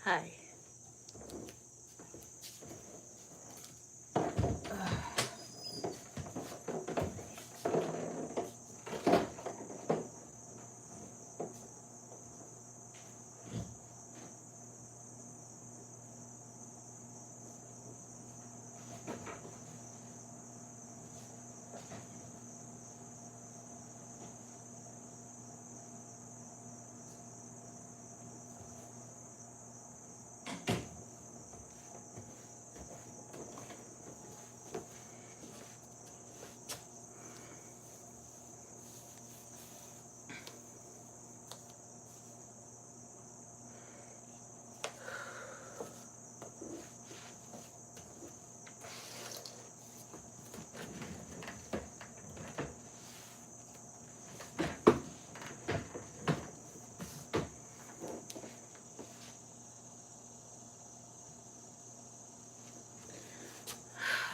Hi.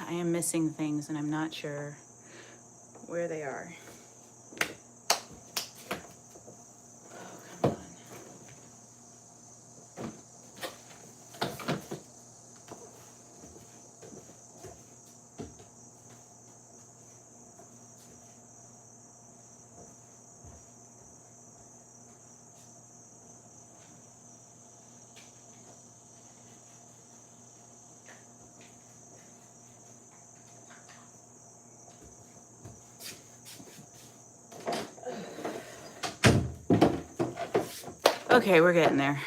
I am missing things and I'm not sure where they are. Oh, come on. Okay, we're getting there.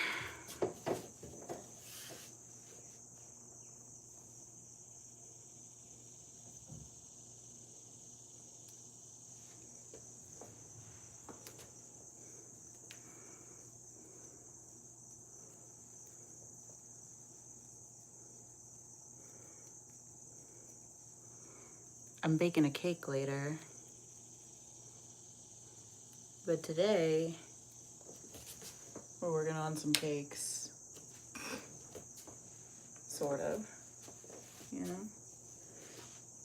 I'm baking a cake later, but today we're working on some cakes, sort of, you know,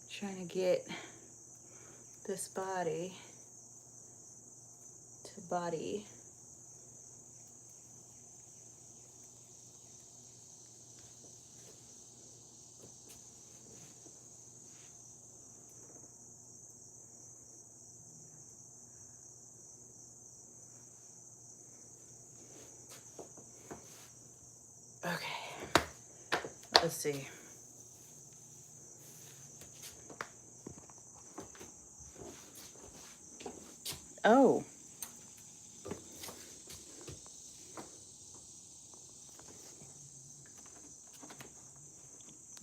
trying to get this body to body. Okay, let's see. Oh,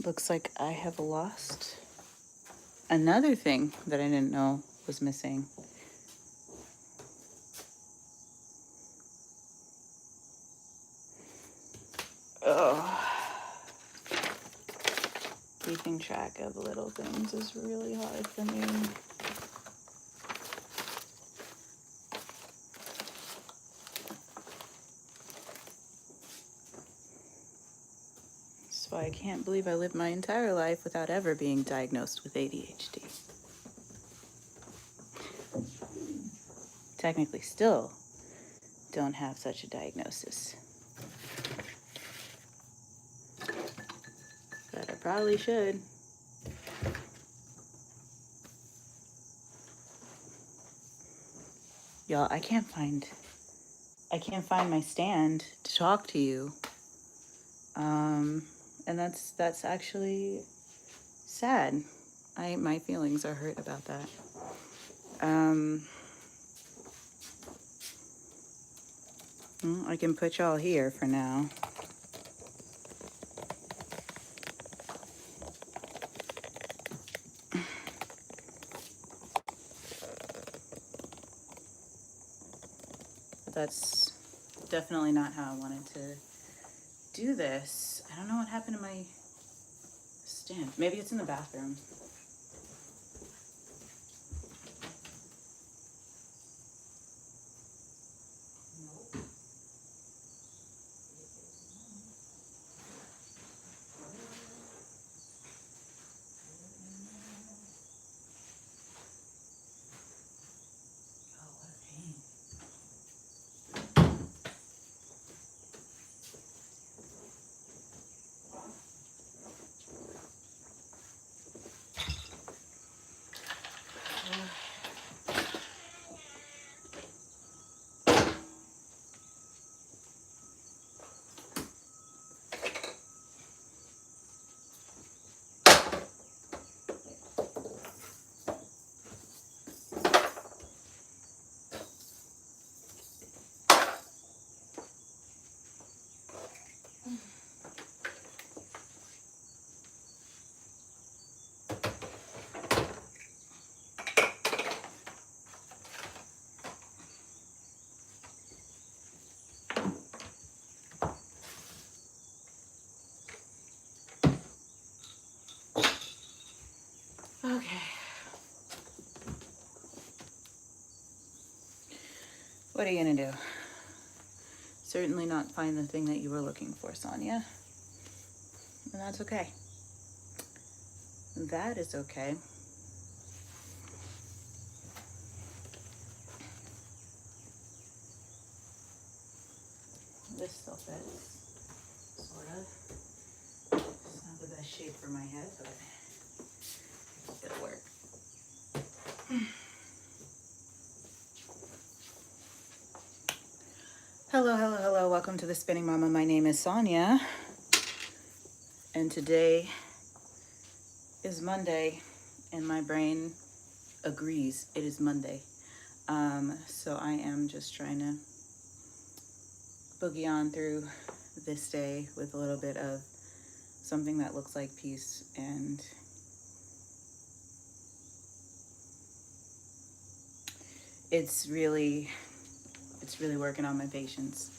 Looks like I have lost another thing that I didn't know was missing. Oh, keeping track of little things is really hard for me. So I can't believe I lived my entire life without ever being diagnosed with ADHD. Technically still don't have such a diagnosis. But I probably should. Y'all, I can't find my stand to talk to you. And that's actually sad. My feelings are hurt about that. Well, I can put y'all here for now. That's definitely not how I wanted to do this. I don't know what happened to my stand. Maybe it's in the bathroom. Okay. What are you gonna do? Certainly not find the thing that you were looking for, Sonia. And that's okay. That is okay. This still fits, sort of. It's not the best shape for my head, but it'll work. Hello, hello, hello. Welcome to the Spinning Mama. My name is Sonia. And today is Monday, and my brain agrees it is Monday. So I am just trying to boogie on through this day with a little bit of something that looks like peace, and it's really working on my patience.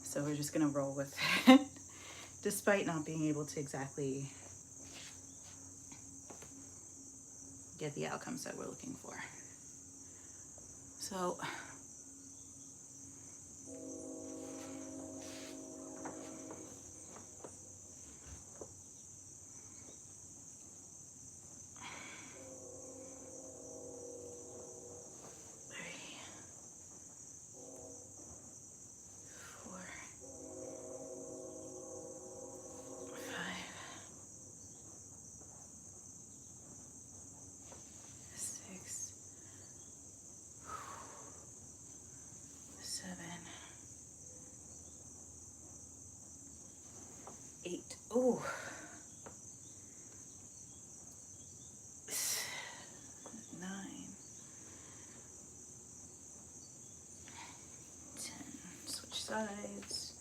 So we're just gonna roll with it, despite not being able to exactly get the outcomes that we're looking for. So oh, 9, 10, switch sides,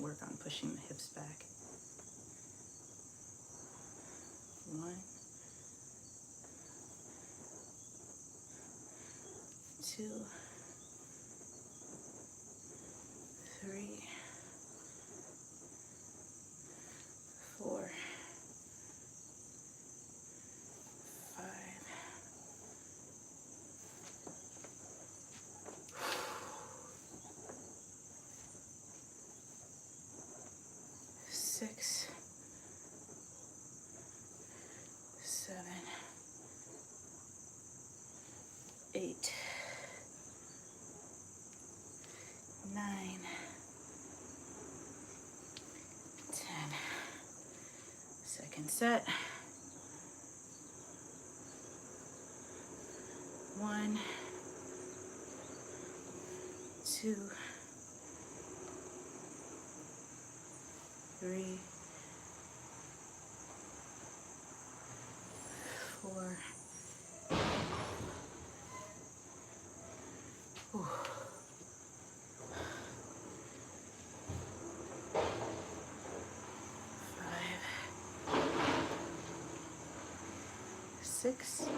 work on pushing the hips back. 1, 2, 3, 4, 5, 6, 7, 8, 9, 10. Second set. 1, 2, 3, 4. Ooh. 5, 6,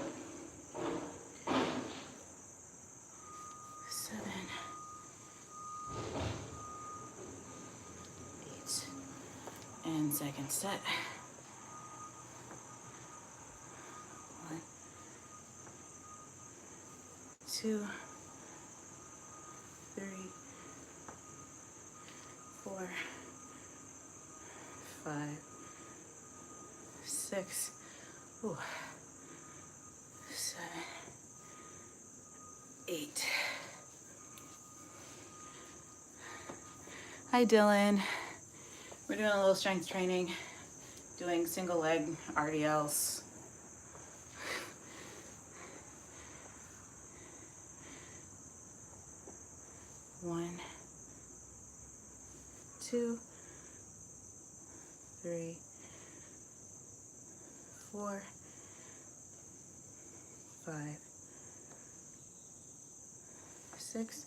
7, 8. And second set. 1, 2, 3, 4, 5, 6, ooh, 7, 8. Hi Dylan. We're doing a little strength training, doing single leg RDLs. One, 2, 3, 4, 5, 6,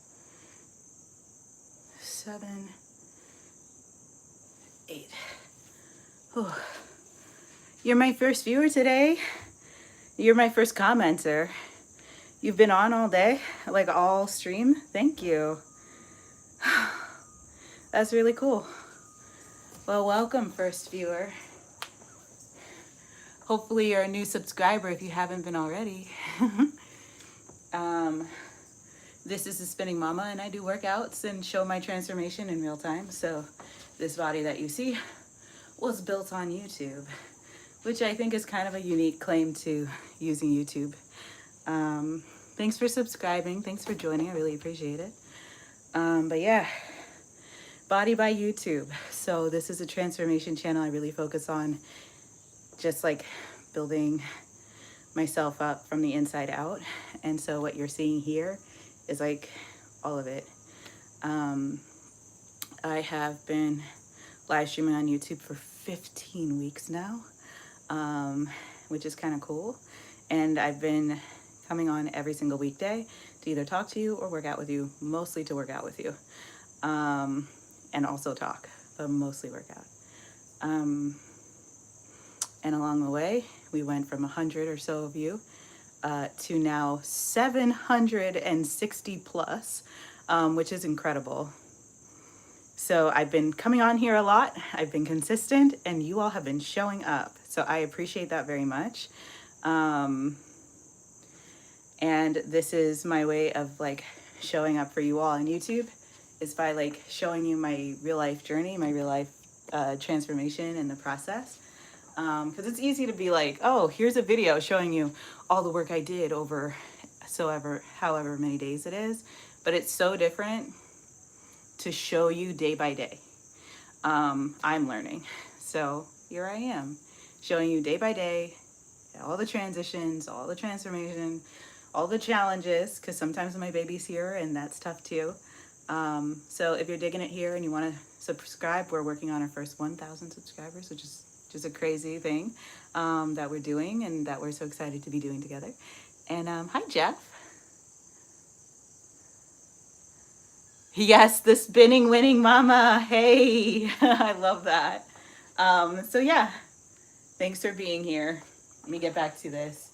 7, 8. Whew. You're my first viewer today. You're my first commenter. You've been on all day, like all stream. Thank you. That's really cool. Well, welcome, first viewer. Hopefully you're a new subscriber if you haven't been already. This is the Spinning Mama, and I do workouts and show my transformation in real time. So this body that you see was built on YouTube, which I think is kind of a unique claim to using YouTube. Thanks for subscribing. Thanks for joining. I really appreciate it. But yeah, Body by YouTube. So this is a transformation channel. I really focus on just like building myself up from the inside out. And so what you're seeing here is like all of it. I have been live streaming on YouTube for 15 weeks now, which is kind of cool. And I've been coming on every single weekday to either talk to you or work out with you, mostly to work out with you, and also talk, but mostly work out. And along the way, we went from 100 or so of you to now 760 plus, which is incredible. So I've been coming on here a lot. I've been consistent, and you all have been showing up. So I appreciate that very much. And this is my way of like showing up for you all on YouTube, is by like showing you my real life journey, my real life transformation and the process. Because it's easy to be like, oh, here's a video showing you all the work I did over however many days it is. But it's so different to show you day by day. I'm learning. So here I am, showing you day by day, all the transitions, all the transformation, all the challenges, because sometimes my baby's here and that's tough too. So if you're digging it here and you want to subscribe, we're working on our first 1,000 subscribers, which is just a crazy thing that we're doing and that we're so excited to be doing together. And hi, Jeff. Yes, the spinning winning mama. Hey, I love that. So yeah, thanks for being here. Let me get back to this.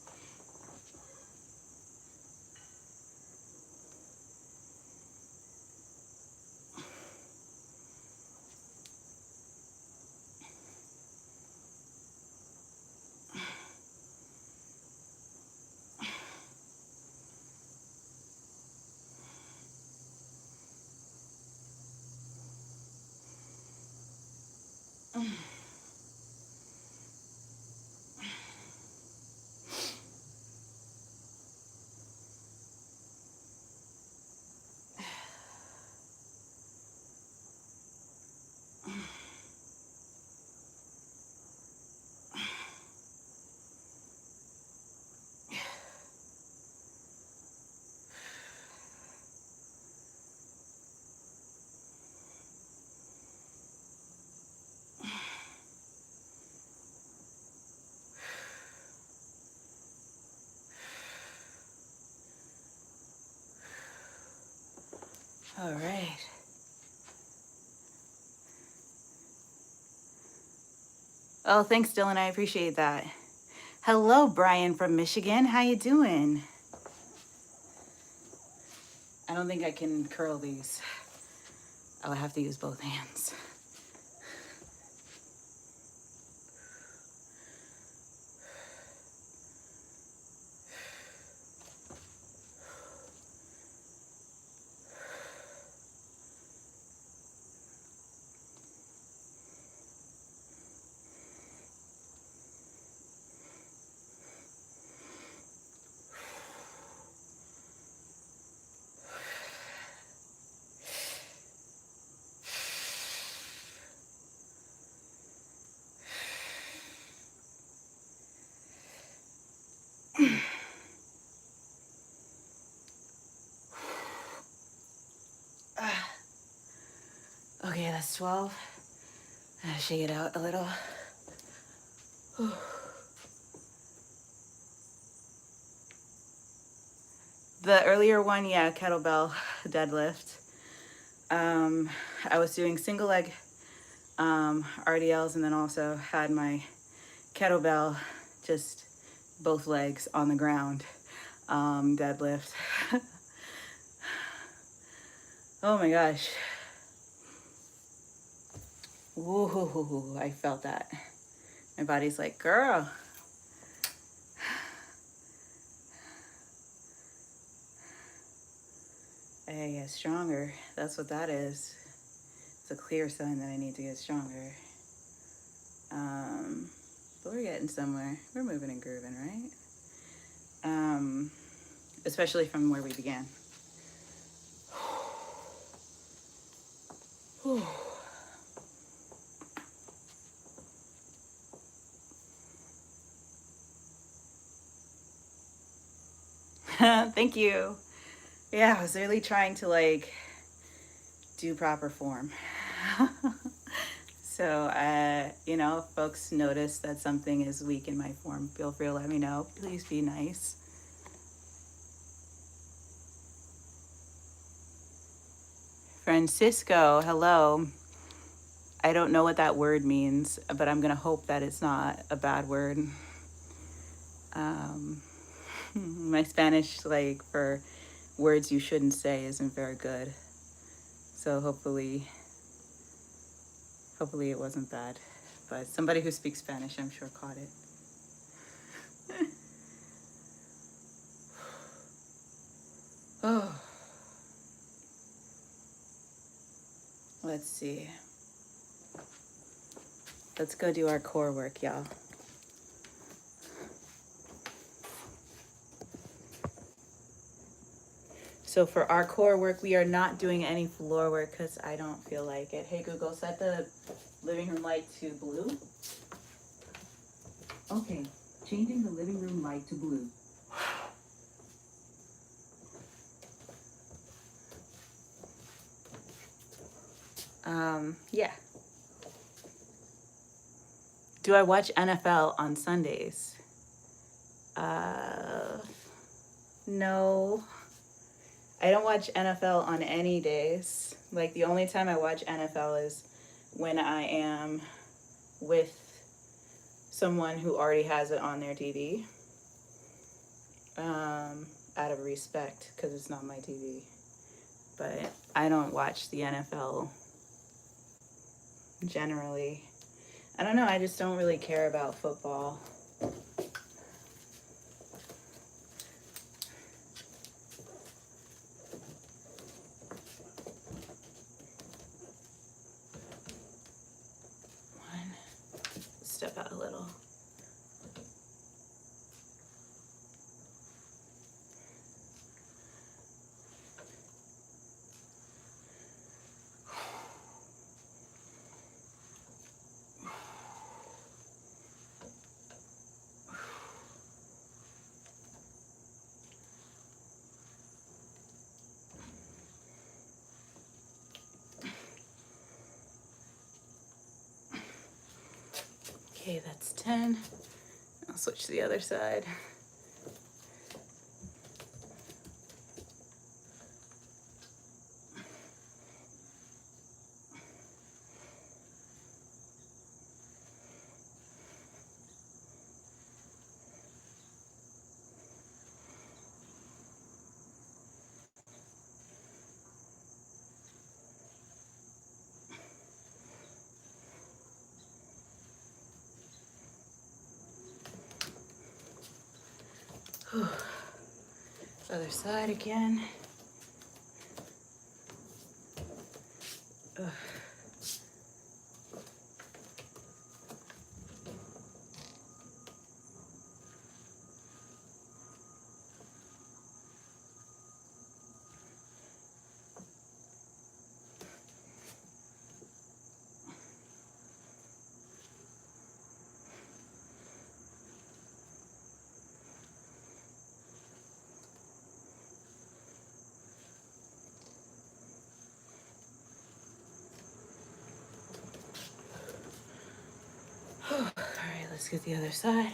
All right. Oh, thanks, Dylan. I appreciate that. Hello, Brian from Michigan. How you doing? I don't think I can curl these. I'll have to use both hands. Okay, that's 12. I'll shake it out a little. The earlier one, yeah, kettlebell deadlift. I was doing single leg RDLs, and then also had my kettlebell, just both legs on the ground, deadlift. Oh my gosh. Woo, I felt that. My body's like, girl. I gotta get stronger. That's what that is. It's a clear sign that I need to get stronger. But we're getting somewhere. We're moving and grooving, right? Especially from where we began. Thank you. Yeah, I was really trying to like do proper form. So, you know, if folks notice that something is weak in my form, feel free to let me know. Please be nice. Francisco, hello. I don't know what that word means, but I'm going to hope that it's not a bad word. My Spanish, like, for words you shouldn't say isn't very good. So hopefully it wasn't bad. But somebody who speaks Spanish, I'm sure, caught it. Oh. Let's see. Let's go do our core work, y'all. So for our core work, we are not doing any floor work because I don't feel like it. Hey, Google, set the living room light to blue. Okay, changing the living room light to blue. Yeah. Do I watch NFL on Sundays? No. I don't watch NFL on any days. Like, the only time I watch NFL is when I am with someone who already has it on their TV. Out of respect, because it's not my TV. But I don't watch the NFL generally. I don't know, I just don't really care about football. Step out a little. Okay, that's 10. I'll switch to the other side. Other side again. Ugh. All right, let's get the other side.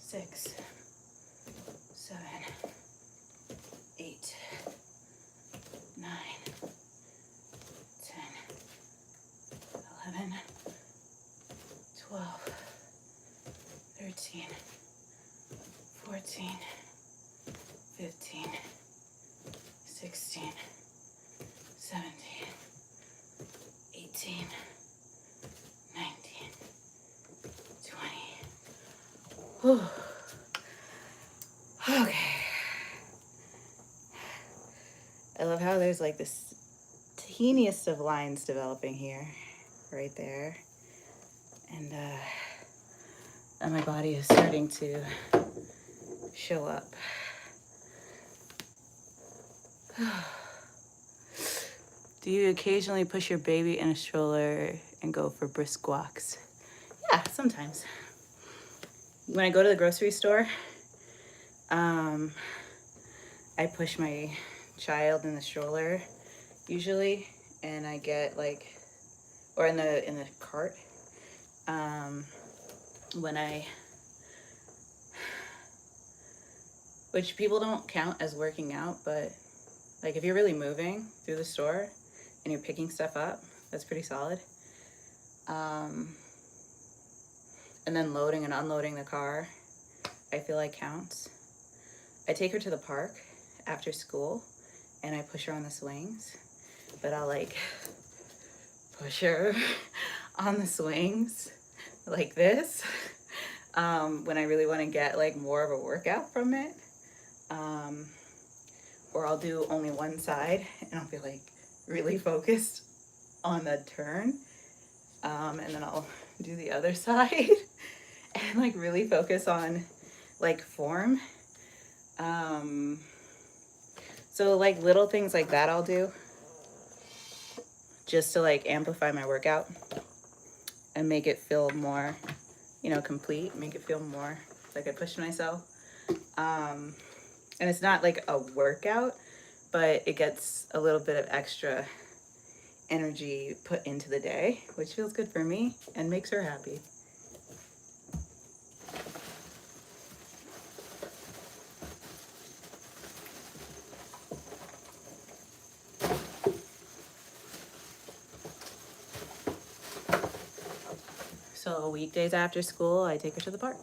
Six, 7, 8, 9, 10, 11, 12, 13, 14, 15, 16, 17, 18, 19, 20. Whew. Okay. I love how there's like this teeniest of lines developing here, right there. And my body is starting to show up. Do you occasionally push your baby in a stroller and go for brisk walks? Yeah, sometimes. When I go to the grocery store, I push my child in the stroller usually, and I get like, or in the cart, which people don't count as working out, but like if you're really moving through the store and you're picking stuff up, that's pretty solid. And then loading and unloading the car, I feel like counts. I take her to the park after school and I push her on the swings, but I'll like push her on the swings like this. when I really want to get like more of a workout from it. Or I'll do only one side and I'll be like really focused on the turn. And then I'll do the other side and like really focus on like form. So like little things like that I'll do just to like amplify my workout and make it feel more, you know, complete, make it feel more like I pushed myself. And it's not like a workout, but it gets a little bit of extra energy put into the day, which feels good for me and makes her happy. So weekdays after school, I take her to the park.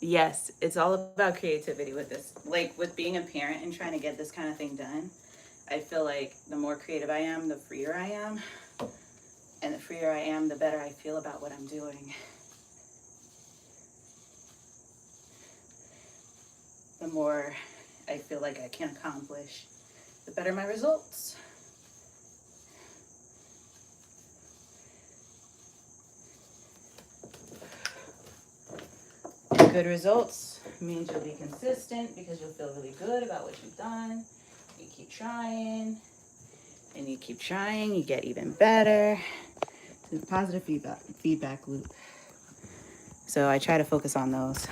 Yes, it's all about creativity with this. Like with being a parent and trying to get this kind of thing done, I feel like the more creative I am, the freer I am. And the freer I am, the better I feel about what I'm doing. The more I feel like I can accomplish, the better my results. Good results means you'll be consistent because you'll feel really good about what you've done. You keep trying and you keep trying, you get even better. It's a positive feedback loop. So I try to focus on those.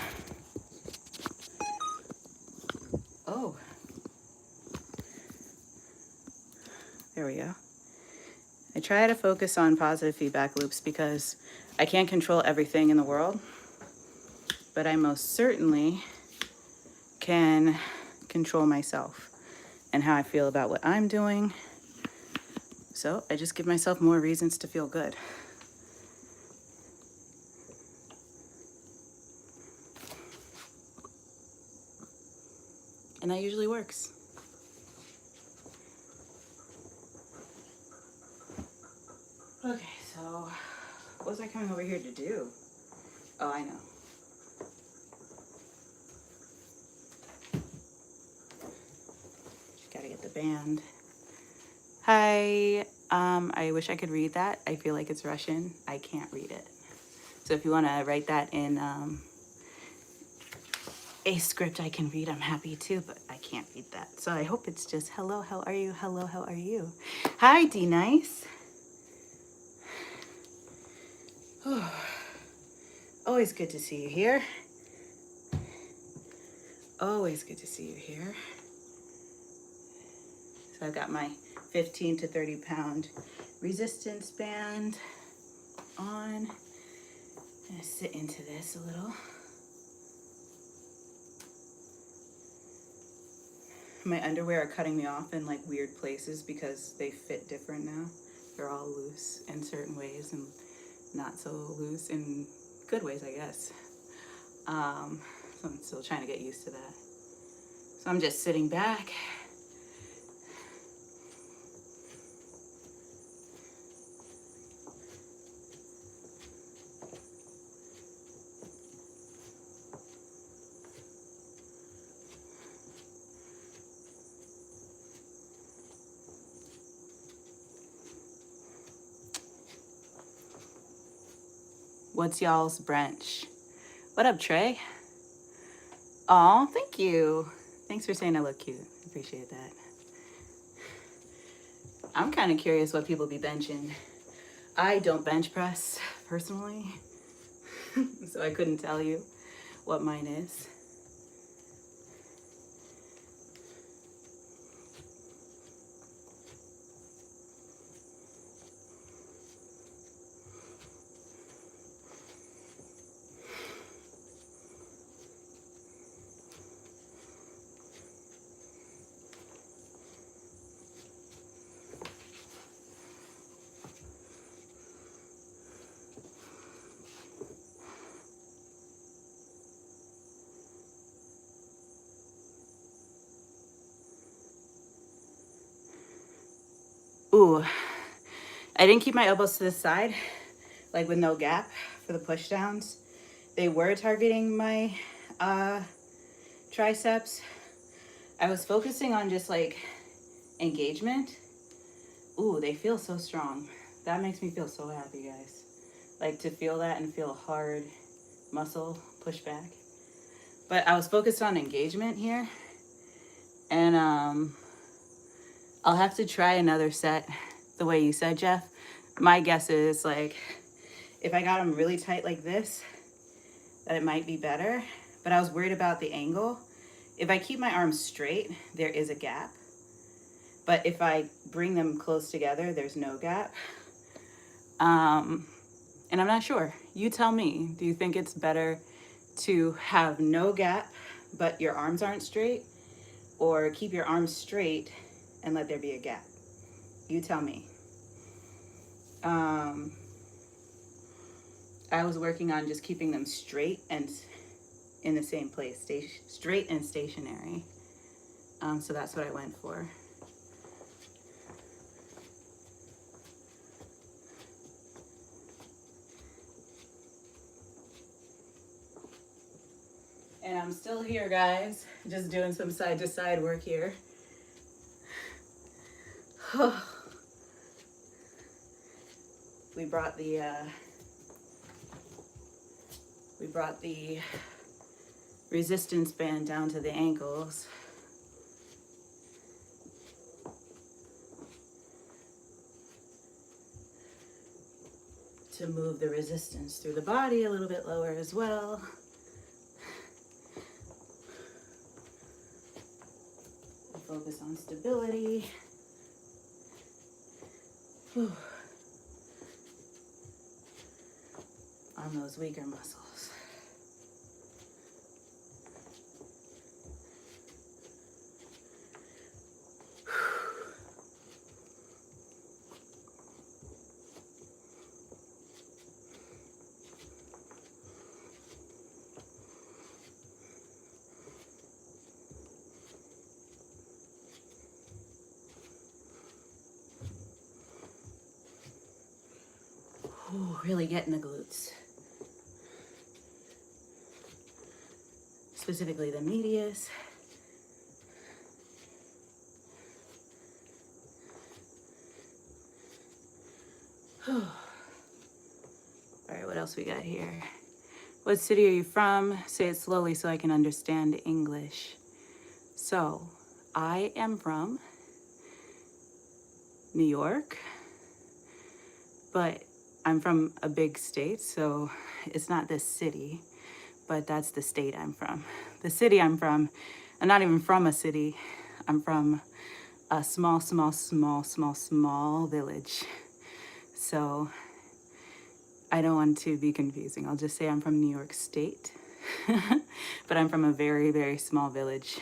Oh, there we go. I try to focus on positive feedback loops because I can't control everything in the world, but I most certainly can control myself and how I feel about what I'm doing. So I just give myself more reasons to feel good. And that usually works. Okay, so what was I coming over here to do? Oh, I know. Just gotta get the band. Hi, I wish I could read that. I feel like it's Russian. I can't read it. So if you want to write that in a script I can read, I'm happy to, but I can't read that. So I hope it's just, hello, how are you? Hello, how are you? Hi, D-Nice. Oh, always good to see you here. Always good to see you here. So I've got my 15 to 30 pound resistance band on. I'm gonna sit into this a little. My underwear are cutting me off in like weird places because they fit different now. They're all loose in certain ways and not so loose in good ways, I guess. So I'm still trying to get used to that. So I'm just sitting back. What's y'all's brunch? What up, Trey? Aw, thank you. Thanks for saying I look cute. Appreciate that. I'm kind of curious what people be benching. I don't bench press personally, so I couldn't tell you what mine is. Ooh, I didn't keep my elbows to the side, like with no gap for the push downs. They were targeting my triceps. I was focusing on just like engagement. Ooh, they feel so strong. That makes me feel so happy, guys. Like to feel that and feel hard muscle push back. But I was focused on engagement here. And I'll have to try another set the way you said, Jeff. My guess is like if I got them really tight like this, that it might be better. But I was worried about the angle. If I keep my arms straight, there is a gap. But if I bring them close together, there's no gap. And I'm not sure. You tell me. Do you think it's better to have no gap, but your arms aren't straight? Or keep your arms straight and let there be a gap? You tell me. I was working on just keeping them straight and in the same place, straight and stationary. So that's what I went for. And I'm still here, guys, just doing some side to side work here. We brought the resistance band down to the ankles. To move the resistance through the body a little bit lower as well. Focus on stability. Whew. On those weaker muscles. Ooh, really getting the glutes. Specifically the medius. All right, what else we got here? What city are you from? Say it slowly so I can understand English. So, I am from New York, but I'm from a big state, so it's not this city, but that's the state I'm from. The city I'm from, I'm not even from a city. I'm from a small village. So I don't want to be confusing. I'll just say I'm from New York State, but I'm from a very, very small village.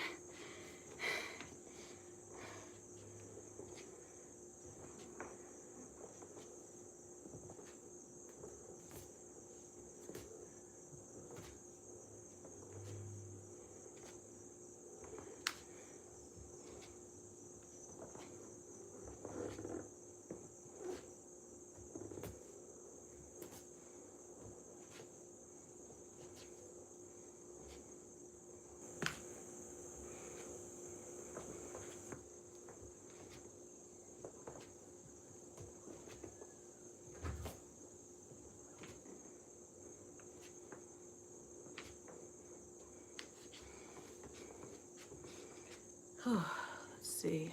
Let's see.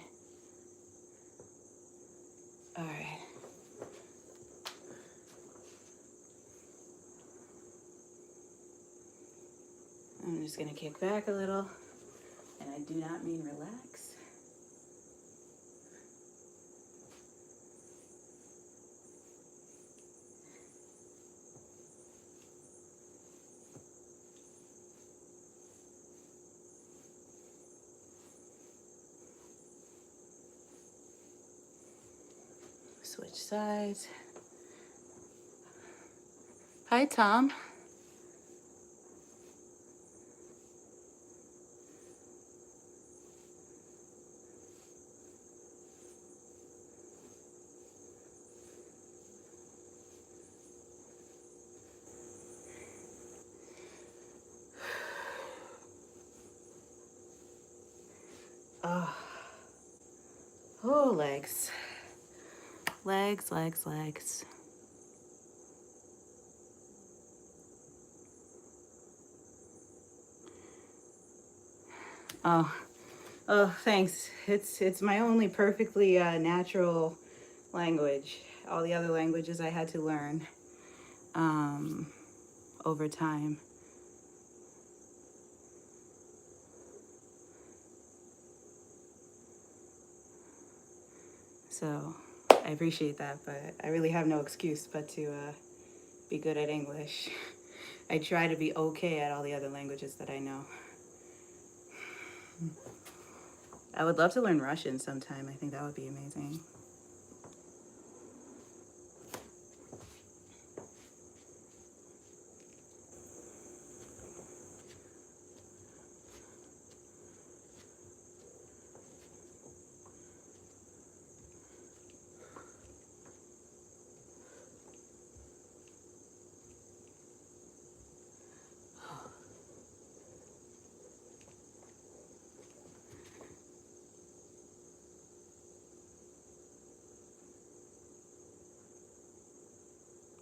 All right. I'm just gonna kick back a little, and I do not mean relax. Switch sides. Hi, Tom. Oh, legs. Legs, legs, legs. Oh, thanks. It's my only perfectly natural language. All the other languages I had to learn over time. So I appreciate that, but I really have no excuse but to be good at English. I try to be okay at all the other languages that I know. I would love to learn Russian sometime. I think that would be amazing.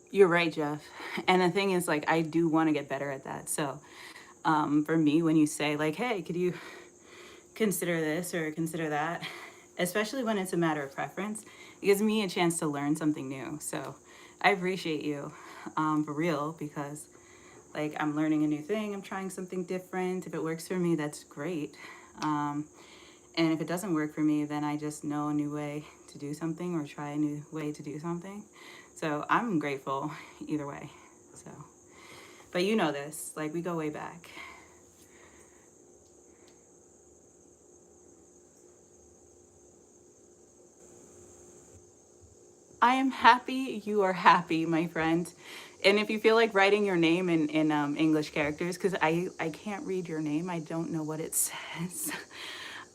You're right, Jeff. And the thing is, like, I do want to get better at that. So for me, when you say, like, hey, could you consider this or consider that, especially when it's a matter of preference, it gives me a chance to learn something new. So I appreciate you for real, because like I'm learning a new thing, I'm trying something different. If it works for me, that's great. And if it doesn't work for me, then I just know a new way to do something or try a new way to do something. So I'm grateful either way. So, but you know this, like we go way back. I am happy you are happy, my friend. And if you feel like writing your name in English characters, because I can't read your name, I don't know what it says.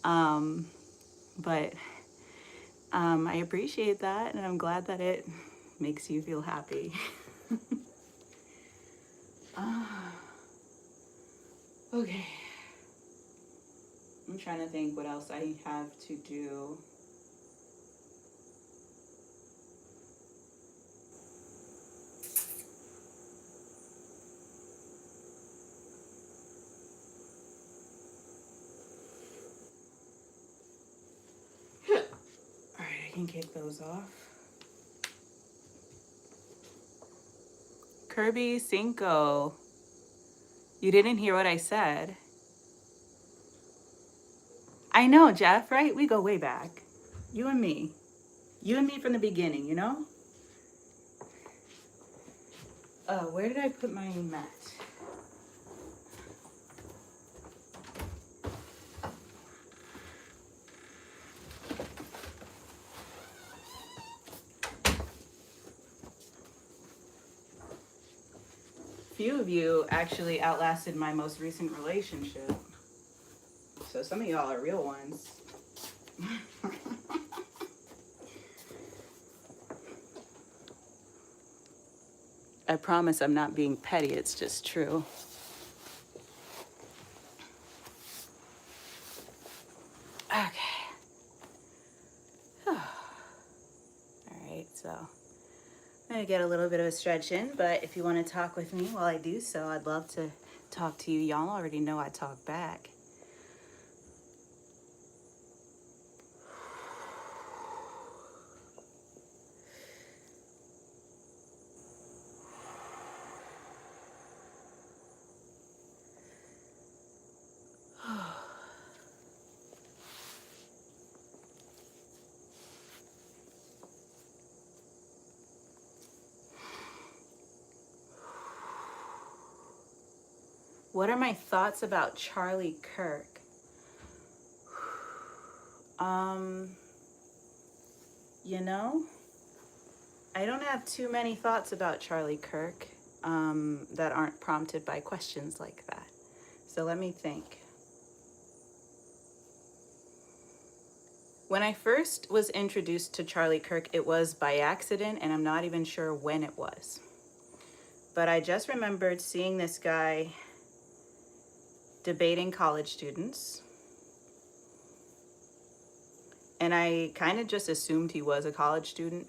But I appreciate that, and I'm glad that it makes you feel happy. Okay. I'm trying to think what else I have to do. All right, I can kick those off. Kirby Cinco. You didn't hear what I said. I know, Jeff, right? We go way back. You and me. You and me from the beginning, you know? Where did I put my mat? Few of you actually outlasted my most recent relationship. So some of y'all are real ones. I promise I'm not being petty, it's just true. Okay. All right, so I'm gonna get a little bit of a stretch in, but if you want to talk with me while I do so, I'd love to talk to you. Y'all already know I talk back. What are my thoughts about Charlie Kirk? You know, I don't have too many thoughts about Charlie Kirk that aren't prompted by questions like that. So let me think. When I first was introduced to Charlie Kirk, it was by accident, and I'm not even sure when it was. But I just remembered seeing this guy debating college students. And I kind of just assumed he was a college student.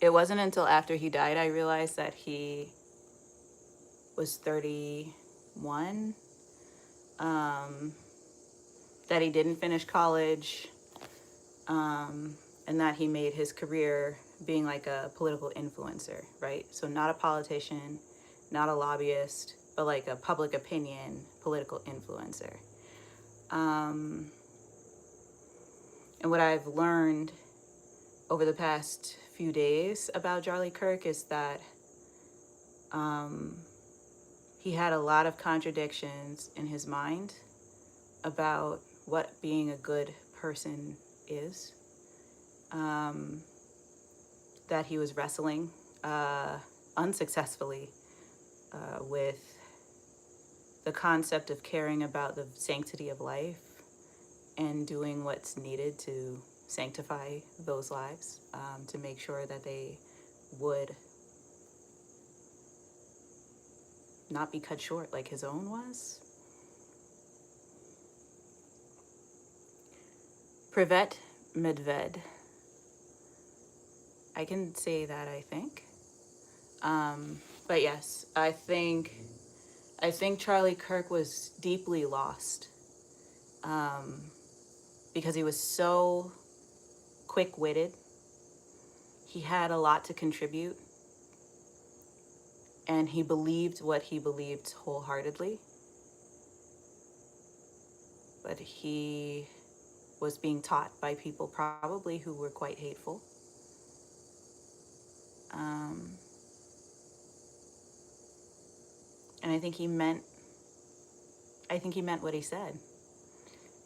It wasn't until after he died I realized that he was 31, that he didn't finish college, and that he made his career being like a political influencer, right? So not a politician, not a lobbyist, but like a public opinion political influencer. And what I've learned over the past few days about Charlie Kirk is that he had a lot of contradictions in his mind about what being a good person is, that he was wrestling unsuccessfully with the concept of caring about the sanctity of life and doing what's needed to sanctify those lives, to make sure that they would not be cut short like his own was. Privet Medved. I can say that, I think. But yes, I think Charlie Kirk was deeply lost, because he was so quick-witted. He had a lot to contribute, and he believed what he believed wholeheartedly. But he was being taught by people probably who were quite hateful. And I think he meant what he said.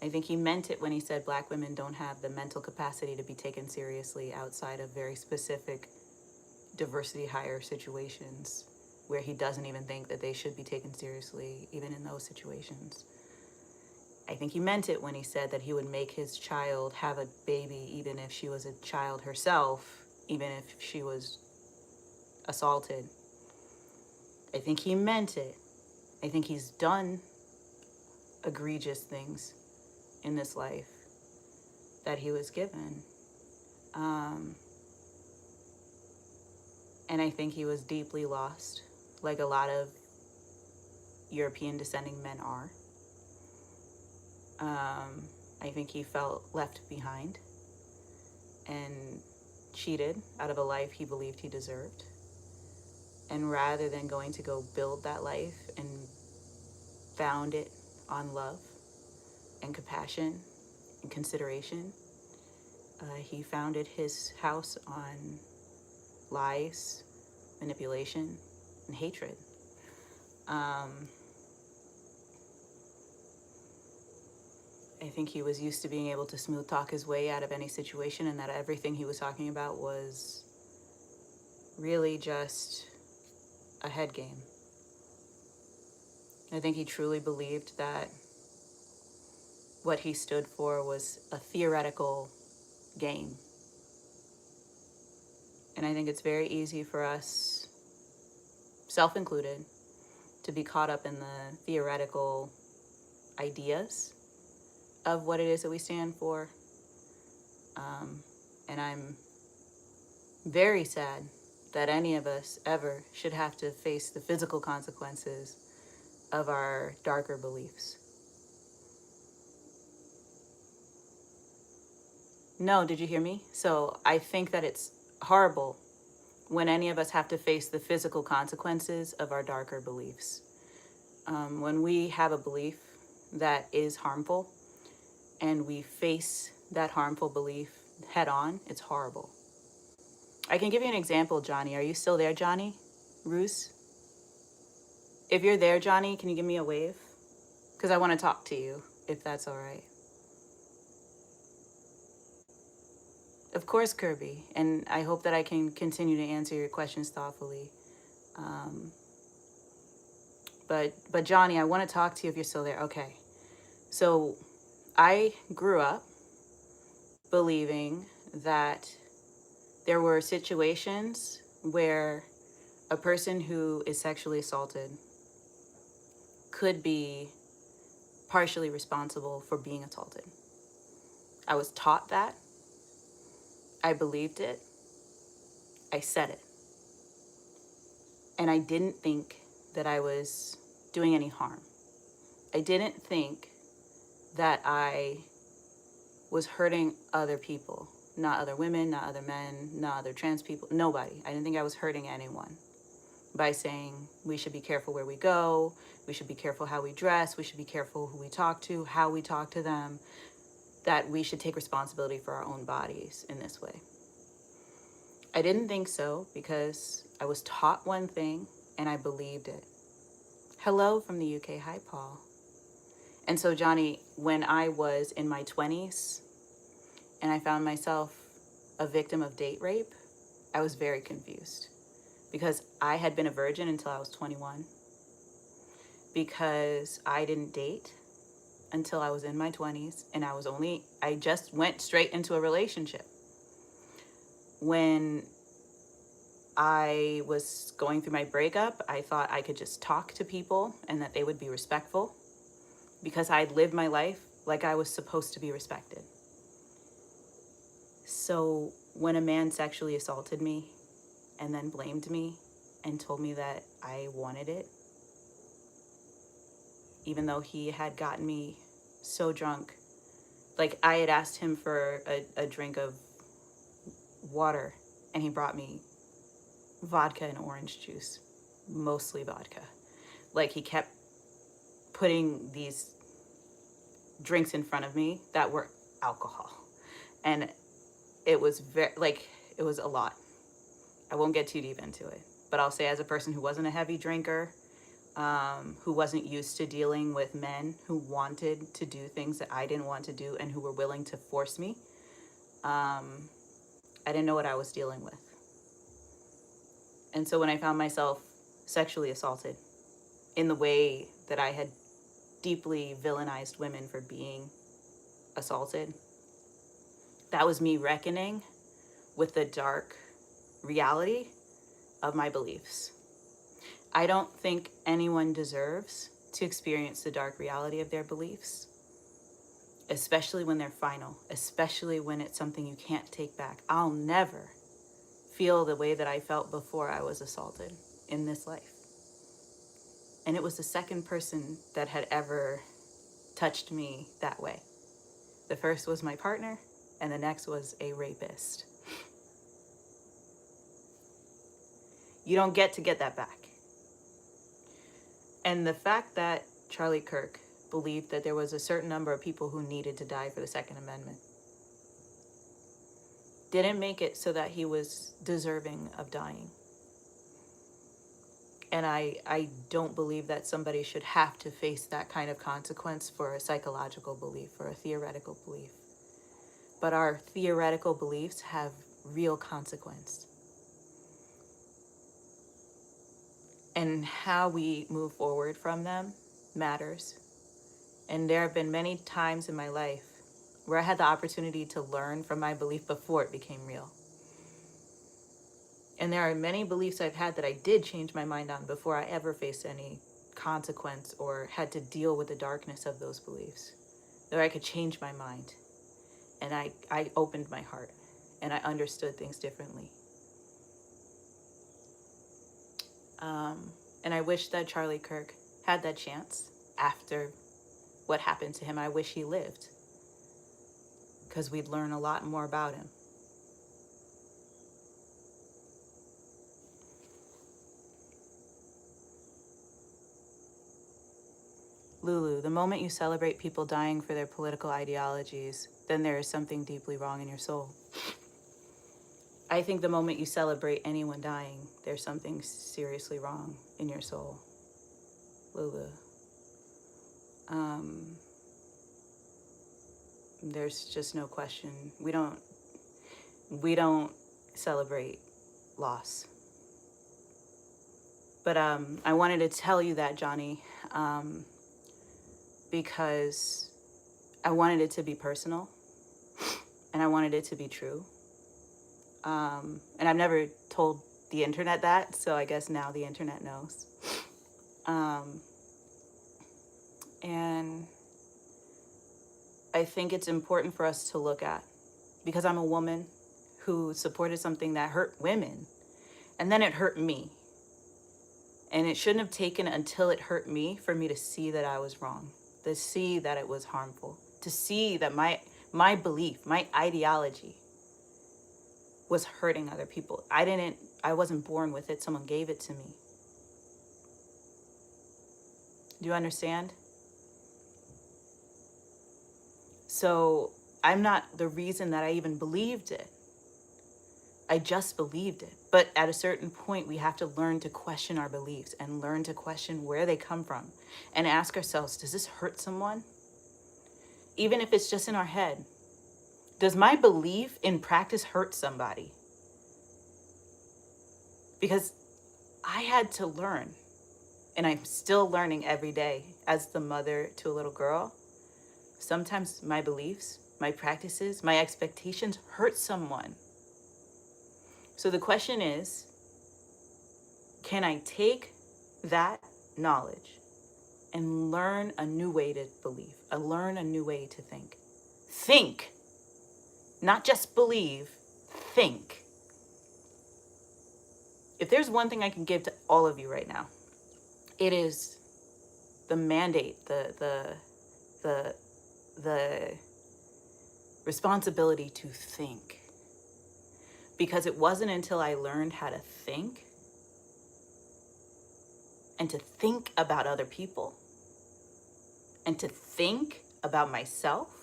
I think he meant it when he said Black women don't have the mental capacity to be taken seriously outside of very specific diversity hire situations where he doesn't even think that they should be taken seriously, even in those situations. I think he meant it when he said that he would make his child have a baby even if she was a child herself, even if she was assaulted. I think he meant it. I think he's done egregious things in this life that he was given. And I think he was deeply lost, like a lot of European descending men are. I think he felt left behind and cheated out of a life he believed he deserved. And rather than going to go build that life and found it on love and compassion and consideration, he founded his house on lies, manipulation, and hatred. I think he was used to being able to smooth talk his way out of any situation, and that everything he was talking about was really just a head game. I think he truly believed that what he stood for was a theoretical game. And I think it's very easy for us, self included, to be caught up in the theoretical ideas of what it is that we stand for. And I'm very sad that any of us ever should have to face the physical consequences of our darker beliefs. No, did you hear me? So I think that it's horrible when any of us have to face the physical consequences of our darker beliefs. When we have a belief that is harmful and we face that harmful belief head on, it's horrible. I can give you an example, Johnny. Are you still there, Johnny? Roos? If you're there, Johnny, can you give me a wave? Because I want to talk to you, if that's all right. Of course, Kirby. And I hope that I can continue to answer your questions thoughtfully. But Johnny, I want to talk to you if you're still there. Okay. So I grew up believing that there were situations where a person who is sexually assaulted could be partially responsible for being assaulted. I was taught that. I believed it. I said it. And I didn't think that I was doing any harm. I didn't think that I was hurting other people, not other women, not other men, not other trans people, nobody. I didn't think I was hurting anyone by saying we should be careful where we go, we should be careful how we dress, we should be careful who we talk to, how we talk to them, that we should take responsibility for our own bodies in this way. I didn't think so because I was taught one thing and I believed it. Hello from the UK. Hi, Paul. And so, Johnny, when I was in my 20s and I found myself a victim of date rape, I was very confused because I had been a virgin until I was 21, because I didn't date until I was in my 20s, and I just went straight into a relationship. When I was going through my breakup, I thought I could just talk to people and that they would be respectful because I'd lived my life like I was supposed to be respected. So when a man sexually assaulted me and then blamed me and told me that I wanted it, even though he had gotten me so drunk, like I had asked him for a drink of water and he brought me vodka and orange juice, mostly vodka. Like he kept putting these drinks in front of me that were alcohol. And it was it was a lot. I won't get too deep into it, but I'll say as a person who wasn't a heavy drinker, who wasn't used to dealing with men who wanted to do things that I didn't want to do and who were willing to force me, I didn't know what I was dealing with. And so when I found myself sexually assaulted in the way that I had deeply villainized women for being assaulted, that was me reckoning with the dark reality of my beliefs. I don't think anyone deserves to experience the dark reality of their beliefs, especially when they're final, especially when it's something you can't take back. I'll never feel the way that I felt before I was assaulted in this life. And it was the second person that had ever touched me that way. The first was my partner, and the next was a rapist. You don't get to get that back. And the fact that Charlie Kirk believed that there was a certain number of people who needed to die for the Second Amendment didn't make it so that he was deserving of dying. And I don't believe that somebody should have to face that kind of consequence for a psychological belief or a theoretical belief. But our theoretical beliefs have real consequence. And how we move forward from them matters. And there have been many times in my life where I had the opportunity to learn from my belief before it became real. And there are many beliefs I've had that I did change my mind on before I ever faced any consequence or had to deal with the darkness of those beliefs. Where I could change my mind. And I opened my heart and I understood things differently. And I wish that Charlie Kirk had that chance after what happened to him. I wish he lived, because we'd learn a lot more about him. Lulu, the moment you celebrate people dying for their political ideologies, then there is something deeply wrong in your soul. I think the moment you celebrate anyone dying, there's something seriously wrong in your soul, Lulu. There's just no question. We don't celebrate loss. But I wanted to tell you that, Johnny, because I wanted it to be personal and I wanted it to be true. And I've never told the internet that, so I guess now the internet knows. And I think it's important for us to look at, because I'm a woman who supported something that hurt women, and then it hurt me. And it shouldn't have taken until it hurt me for me to see that I was wrong, to see that it was harmful, to see that my belief, my ideology was hurting other people. I wasn't born with it. Someone gave it to me. Do you understand? So I'm not the reason that I even believed it. I just believed it. But at a certain point, we have to learn to question our beliefs and learn to question where they come from and ask ourselves, does this hurt someone? Even if it's just in our head. Does my belief in practice hurt somebody? Because I had to learn, and I'm still learning every day as the mother to a little girl. Sometimes my beliefs, my practices, my expectations hurt someone. So the question is, can I take that knowledge and learn a new way to believe, learn a new way to think? Think, not just believe, think. If there's one thing I can give to all of you right now, it is the mandate, the responsibility to think. Because it wasn't until I learned how to think and to think about other people and to think about myself,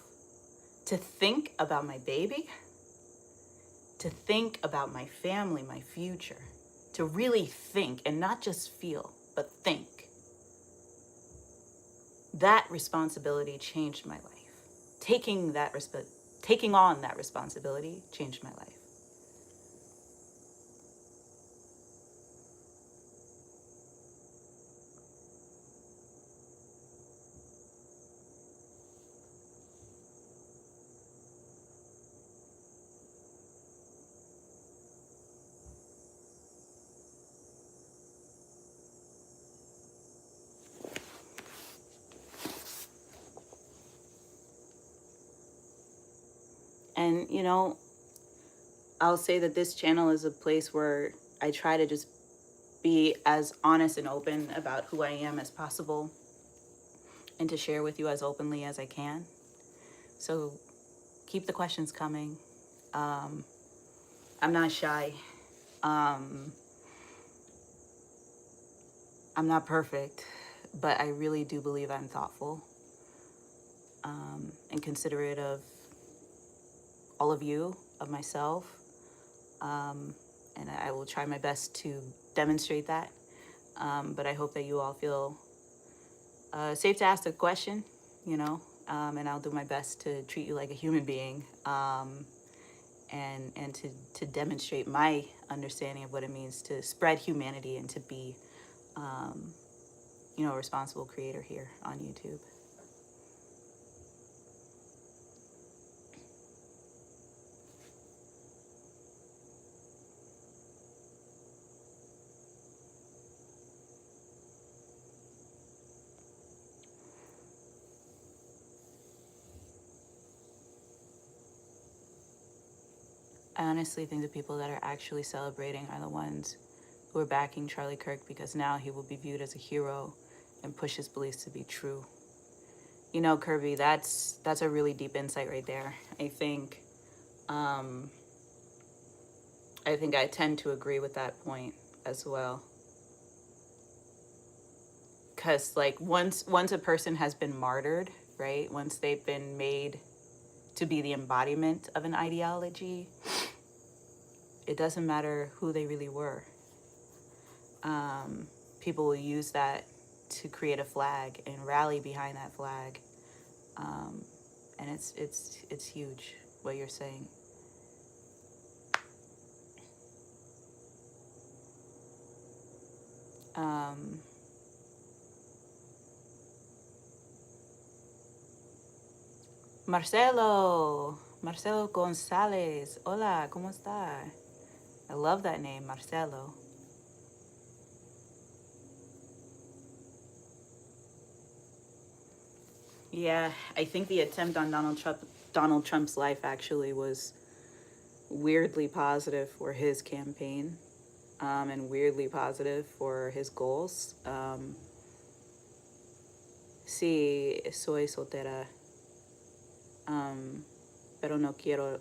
to think about my baby, to think about my family, my future, to really think and not just feel, but think. That responsibility changed my life. Taking on that responsibility changed my life. And, I'll say that this channel is a place where I try to just be as honest and open about who I am as possible and to share with you as openly as I can. So keep the questions coming. I'm not shy. I'm not perfect, but I really do believe I'm thoughtful and considerate of all of you, of myself, and I will try my best to demonstrate that. But I hope that you all feel safe to ask the question, and I'll do my best to treat you like a human being, and to demonstrate my understanding of what it means to spread humanity and to be, a responsible creator here on YouTube. I honestly think the people that are actually celebrating are the ones who are backing Charlie Kirk, because now he will be viewed as a hero and push his beliefs to be true. Kirby, that's a really deep insight right there. I think I tend to agree with that point as well. Because once a person has been martyred, right? Once they've been made to be the embodiment of an ideology, it doesn't matter who they really were. People will use that to create a flag and rally behind that flag. And it's huge what you're saying. Marcelo Gonzalez. Hola, ¿cómo está? I love that name, Marcelo. Yeah, I think the attempt on Donald Trump's life actually was weirdly positive for his campaign, and weirdly positive for his goals. Sí, soy soltera, pero no quiero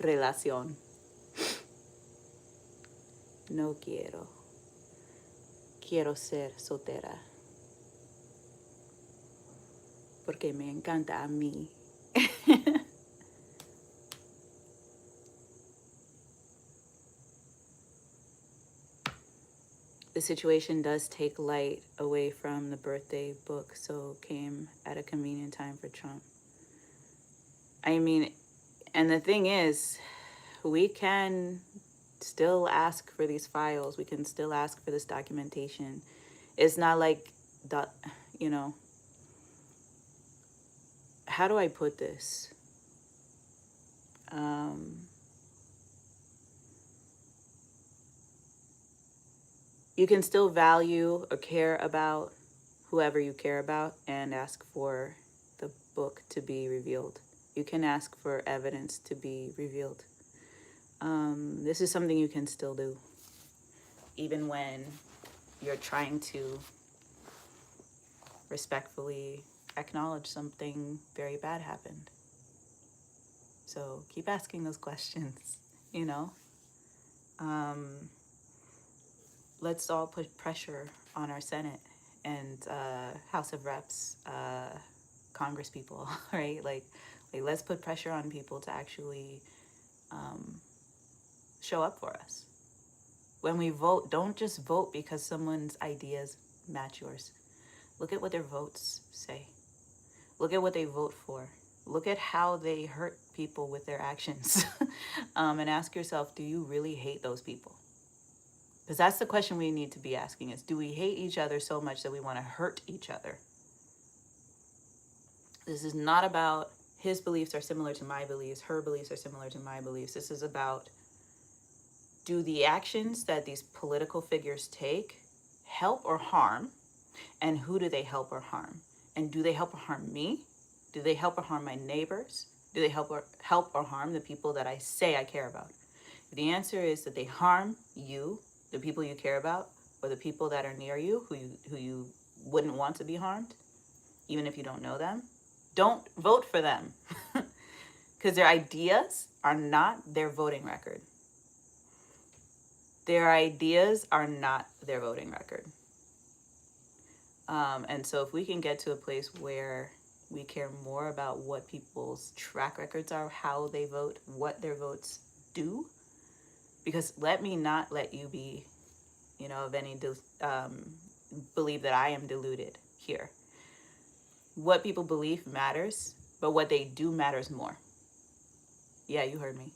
relación. No quiero. Quiero ser soltera. Porque me encanta a mí. The situation does take light away from the birthday book, so came at a convenient time for Trump. I mean, and the thing is, we can still ask for these files. We can still ask for this documentation. It's not like, you know, how do I put this? You can still value or care about whoever you care about and ask for the book to be revealed. You can ask for evidence to be revealed. This is something you can still do, even when you're trying to respectfully acknowledge something very bad happened. So keep asking those questions, you know. Let's all put pressure on our Senate and House of Reps, Congress people, right? Like let's put pressure on people to actually show up for us. When we vote, don't just vote because someone's ideas match yours. Look at what their votes say. Look at what they vote for. Look at how they hurt people with their actions. And ask yourself, do you really hate those people? Because that's the question we need to be asking is, do we hate each other so much that we want to hurt each other? This is not about his beliefs are similar to my beliefs, her beliefs are similar to my beliefs. This is about, do the actions that these political figures take help or harm? And who do they help or harm? And do they help or harm me? Do they help or harm my neighbors? Do they help or harm the people that I say I care about? If the answer is that they harm you, the people you care about, or the people that are near you who you wouldn't want to be harmed, even if you don't know them, don't vote for them. Because their ideas are not their voting record. Their ideas are not their voting record. And so if we can get to a place where we care more about what people's track records are, how they vote, what their votes do, because let me not let you be, you know, of any believe that I am deluded here. What people believe matters, but what they do matters more. Yeah, you heard me.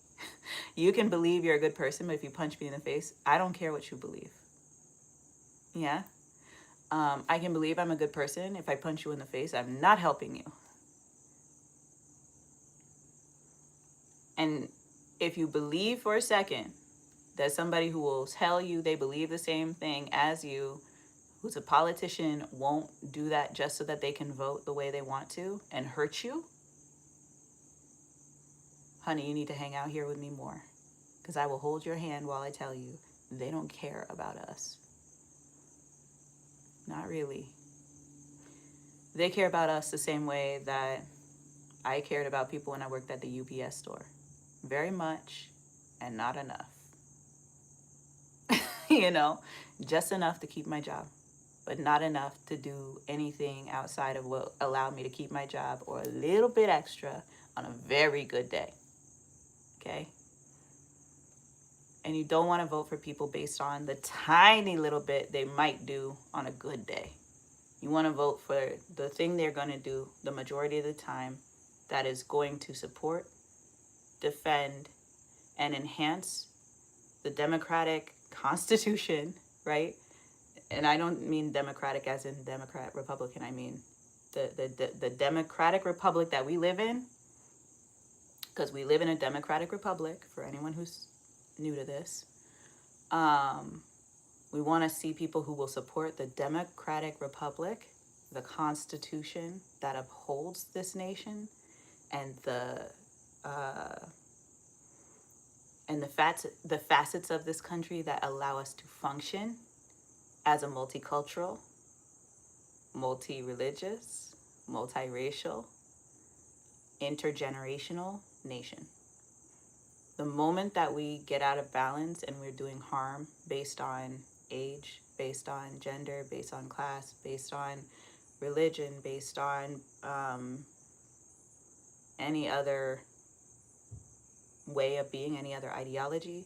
You can believe you're a good person, but if you punch me in the face, I don't care what you believe. Yeah. I can believe I'm a good person. If I punch you in the face, I'm not helping you. And if you believe for a second that somebody who will tell you they believe the same thing as you, who's a politician, won't do that just so that they can vote the way they want to and hurt you, honey, you need to hang out here with me more. Because I will hold your hand while I tell you they don't care about us. Not really. They care about us the same way that I cared about people when I worked at the UPS store. Very much and not enough. You know, just enough to keep my job, but not enough to do anything outside of what allowed me to keep my job or a little bit extra on a very good day. Okay? And you don't want to vote for people based on the tiny little bit they might do on a good day. You want to vote for the thing they're going to do the majority of the time that is going to support, defend, and enhance the democratic Constitution, right? And I don't mean democratic as in Democrat, Republican. I mean the democratic republic that we live in, because we live in a democratic republic, for anyone who's new to this. We want to see people who will support the democratic republic the Constitution that upholds this nation, and the facets of this country that allow us to function as a multicultural, multi-religious, multiracial, intergenerational nation. The moment that we get out of balance and we're doing harm based on age, based on gender, based on class, based on religion, based on any other way of being, any other ideology,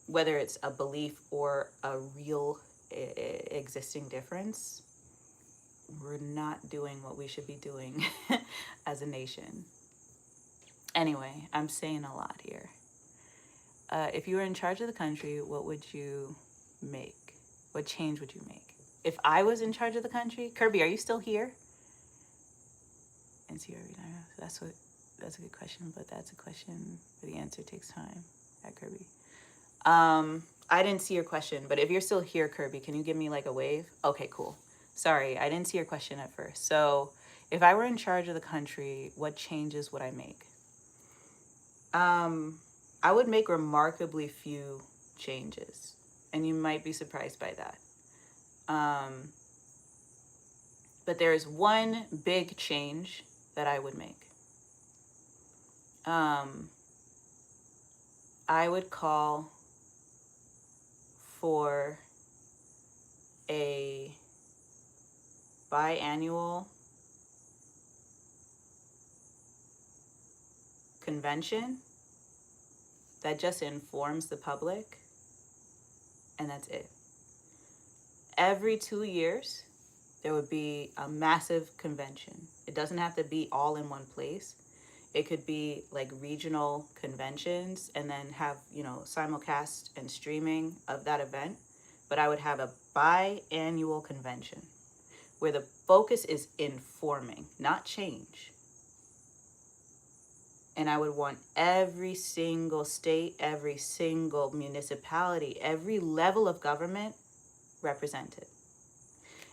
whether it's a belief or a real existing difference, we're not doing what we should be doing as a nation. Anyway, I'm saying a lot here. If you were in charge of the country, what would you make? What change would you make? If I was in charge of the country, Kirby, are you still here? That's a good question, but that's a question where the answer takes time at Kirby. I didn't see your question, but if you're still here, Kirby, can you give me like a wave? Okay, cool. Sorry, I didn't see your question at first. So if I were in charge of the country, what changes would I make? I would make remarkably few changes, and you might be surprised by that. But there is one big change that I would make. I would call for a biannual convention that just informs the public, and that's it. Every 2 years, there would be a massive convention. It doesn't have to be all in one place. It could be like regional conventions and then have, simulcast and streaming of that event. But I would have a biannual convention where the focus is informing, not change. And I would want every single state, every single municipality, every level of government represented.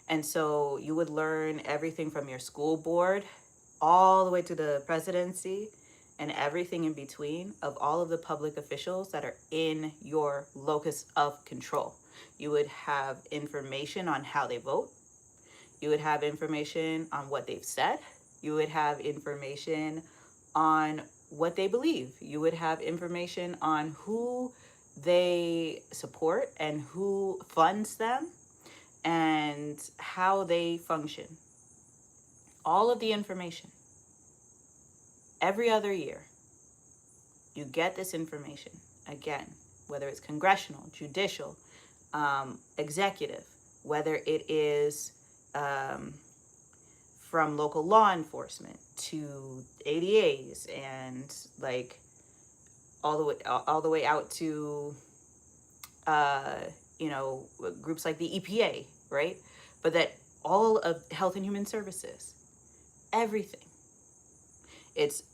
And so you would learn everything from your school board all the way to the presidency and everything in between of all of the public officials that are in your locus of control. You would have information on how they vote. You would have information on what they've said. You would have information on what they believe. You would have information on who they support and who funds them and how they function. All of the information. Every other year, you get this information. Again, whether it's congressional, judicial, executive, whether it is from local law enforcement to ADAs and like all the way out to groups like the EPA, right? But that all of Health and Human Services, everything. It's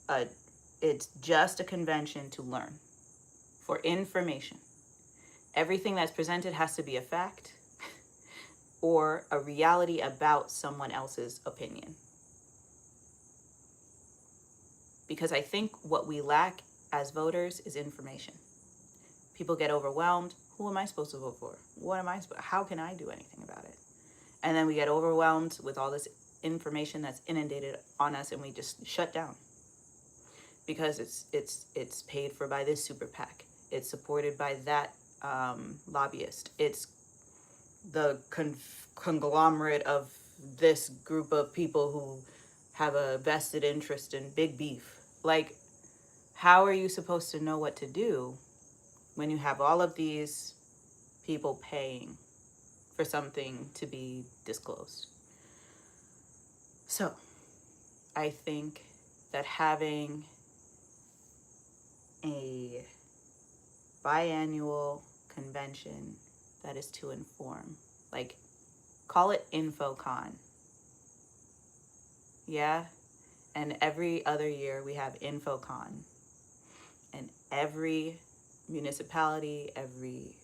just a convention to learn, for information. Everything that's presented has to be a fact or a reality about someone else's opinion. Because I think what we lack as voters is information. People get overwhelmed. Who am I supposed to vote for? How can I do anything about it? And then we get overwhelmed with all this information that's inundated on us, and we just shut down. Because it's paid for by this super PAC. It's supported by that lobbyist. It's the conglomerate of this group of people who have a vested interest in big beef. Like, how are you supposed to know what to do when you have all of these people paying for something to be disclosed? So, I think that having a biannual convention that is to inform, like, call it InfoCon. Yeah? And every other year we have InfoCon. And every municipality, every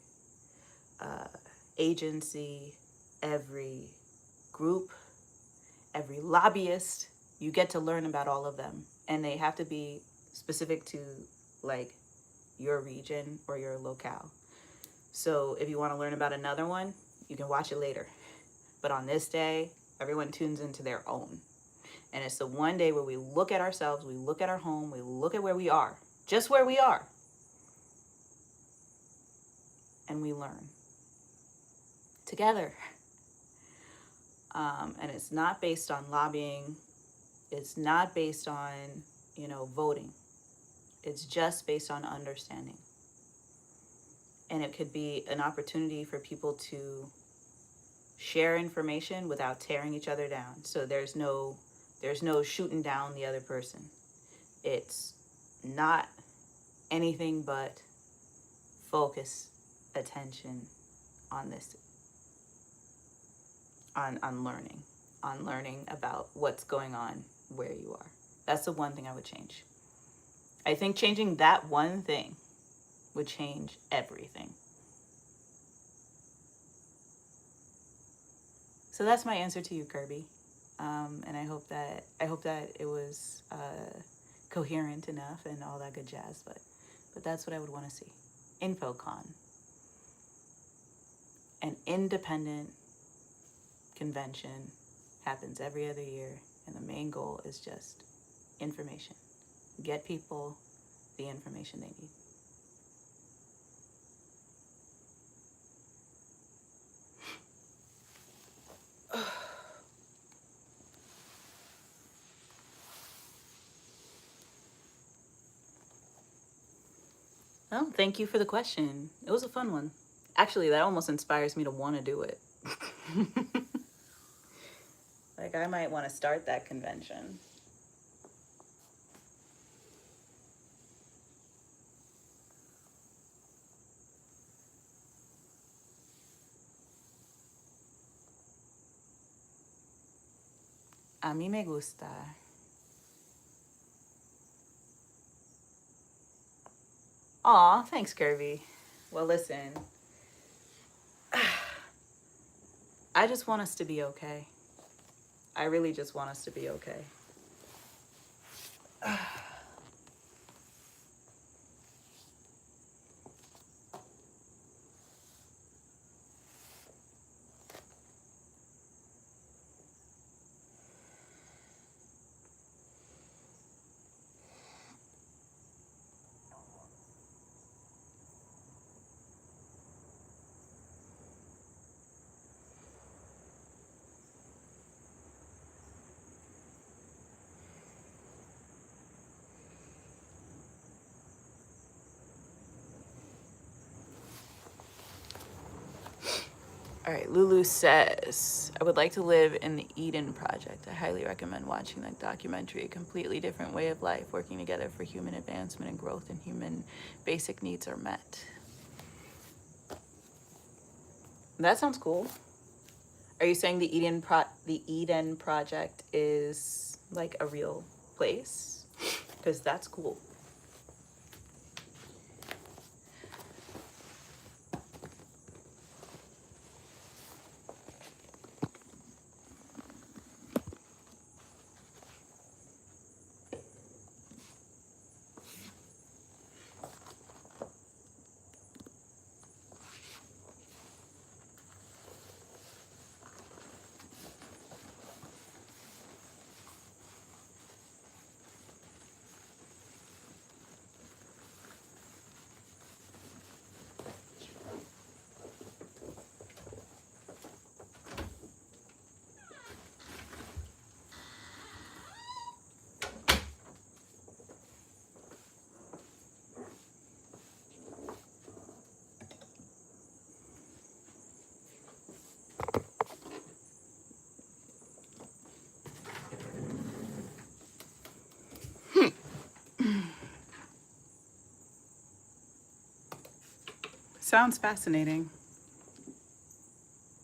agency, every group, every lobbyist. You get to learn about all of them, and they have to be specific to like your region or your locale. So if you want to learn about another one, you can watch it later. But on this day, everyone tunes into their own. And it's the one day where we look at ourselves, we look at our home, we look at where we are, just where we are. And we learn together. And it's not based on lobbying. It's not based on, voting. It's just based on understanding. And it could be an opportunity for people to share information without tearing each other down. So there's no shooting down the other person. It's not anything but focus attention on this, on learning about what's going on where you are. That's the one thing I would change. I think changing that one thing would change everything. So that's my answer to you, Kirby. And I hope that it was coherent enough and all that good jazz. But that's what I would want to see. InfoCon, an independent convention, happens every other year, and the main goal is just information. Get people the information they need. Well, thank you for the question. It was a fun one. Actually, that almost inspires me to want to do it. Like, I might want to start that convention. A mí me gusta. Aw, thanks, Kirby. Well, listen. I just want us to be okay. I really just want us to be okay. All right, Lulu says, I would like to live in the Eden Project. I highly recommend watching that documentary. A completely different way of life, working together for human advancement and growth, and human basic needs are met. That sounds cool. Are you saying the Eden Project is like a real place? Because that's cool. Sounds fascinating.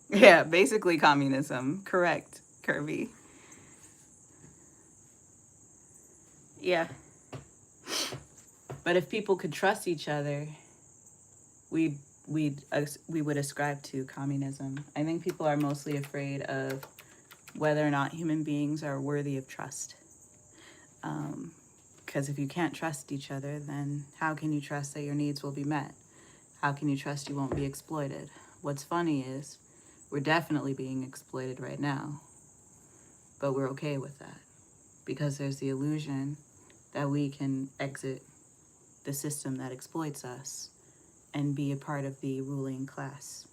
Yeah, basically communism. Correct, Kirby. Yeah. But if people could trust each other, we'd we would ascribe to communism. I think people are mostly afraid of whether or not human beings are worthy of trust. Because if you can't trust each other, then how can you trust that your needs will be met? How can you trust you won't be exploited? What's funny is we're definitely being exploited right now, but we're okay with that because there's the illusion that we can exit the system that exploits us and be a part of the ruling class.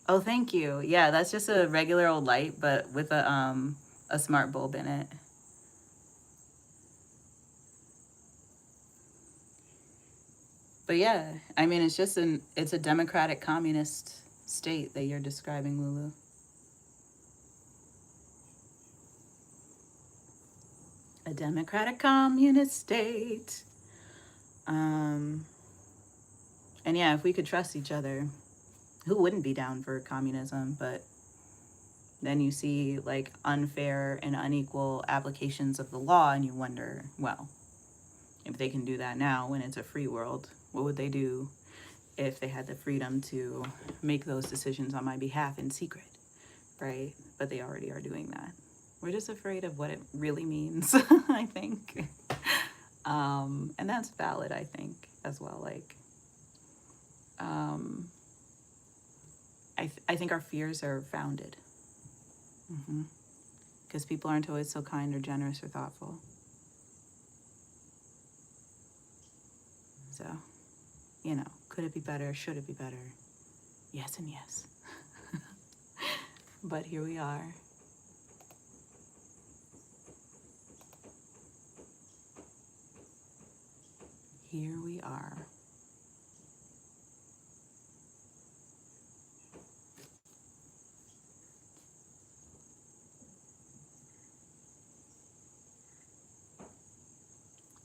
Oh, thank you. Yeah, that's just a regular old light, but with a smart bulb in it. But yeah, I mean, it's a democratic communist state that you're describing, Lulu. A democratic communist state. And yeah, if we could trust each other, who wouldn't be down for communism? But then you see like unfair and unequal applications of the law and you wonder, well, if they can do that now when it's a free world, what would they do if they had the freedom to make those decisions on my behalf in secret, right? But they already are doing that. We're just afraid of what it really means, I think. And that's valid, I think, as well. Like, I think our fears are founded. Because people aren't always so kind or generous or thoughtful. So, you know, could it be better? Should it be better? Yes and yes. But here we are. Here we are.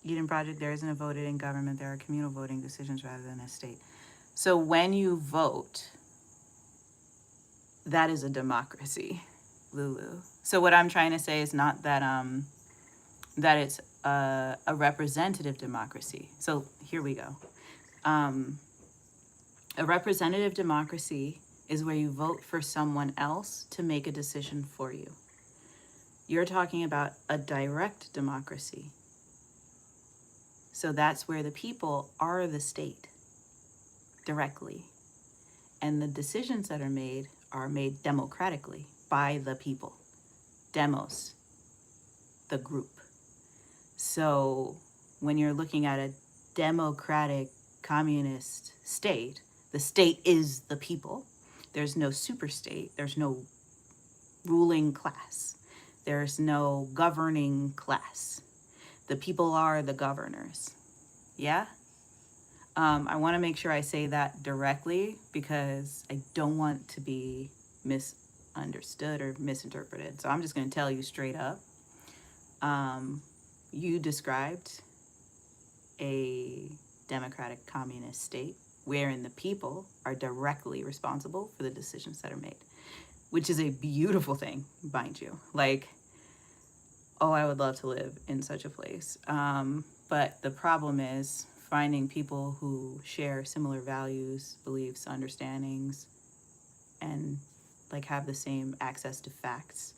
Eden Project, there isn't a voted in government. There are communal voting decisions rather than a state. So when you vote, that is a democracy, Lulu. So what I'm trying to say is not that that it's a representative democracy. So here we go. A representative democracy is where you vote for someone else to make a decision for you. You're talking about a direct democracy. So that's where the people are the state directly. And the decisions that are made democratically by the people. Demos, the group. So when you're looking at a democratic communist state, the state is the people. There's no super state. There's no ruling class. There's no governing class. The people are the governors. Yeah? I want to make sure I say that directly because I don't want to be misunderstood or misinterpreted. So I'm just going to tell you straight up. You described a democratic communist state wherein the people are directly responsible for the decisions that are made, which is a beautiful thing, mind you. Like, oh, I would love to live in such a place. But the problem is finding people who share similar values, beliefs, understandings, and like have the same access to facts,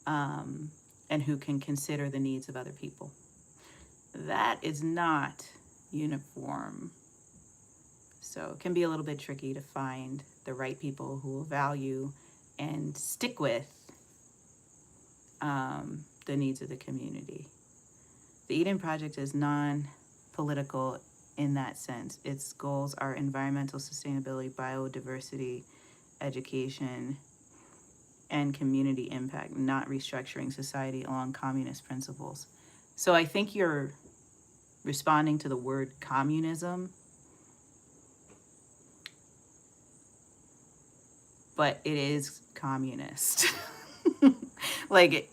and who can consider the needs of other people. That is not uniform. So it can be a little bit tricky to find the right people who will value and stick with the needs of the community. The Eden Project is non-political in that sense. Its goals are environmental sustainability, biodiversity, education, and community impact, not restructuring society along communist principles. So I think you're responding to the word communism, but it is communist. Like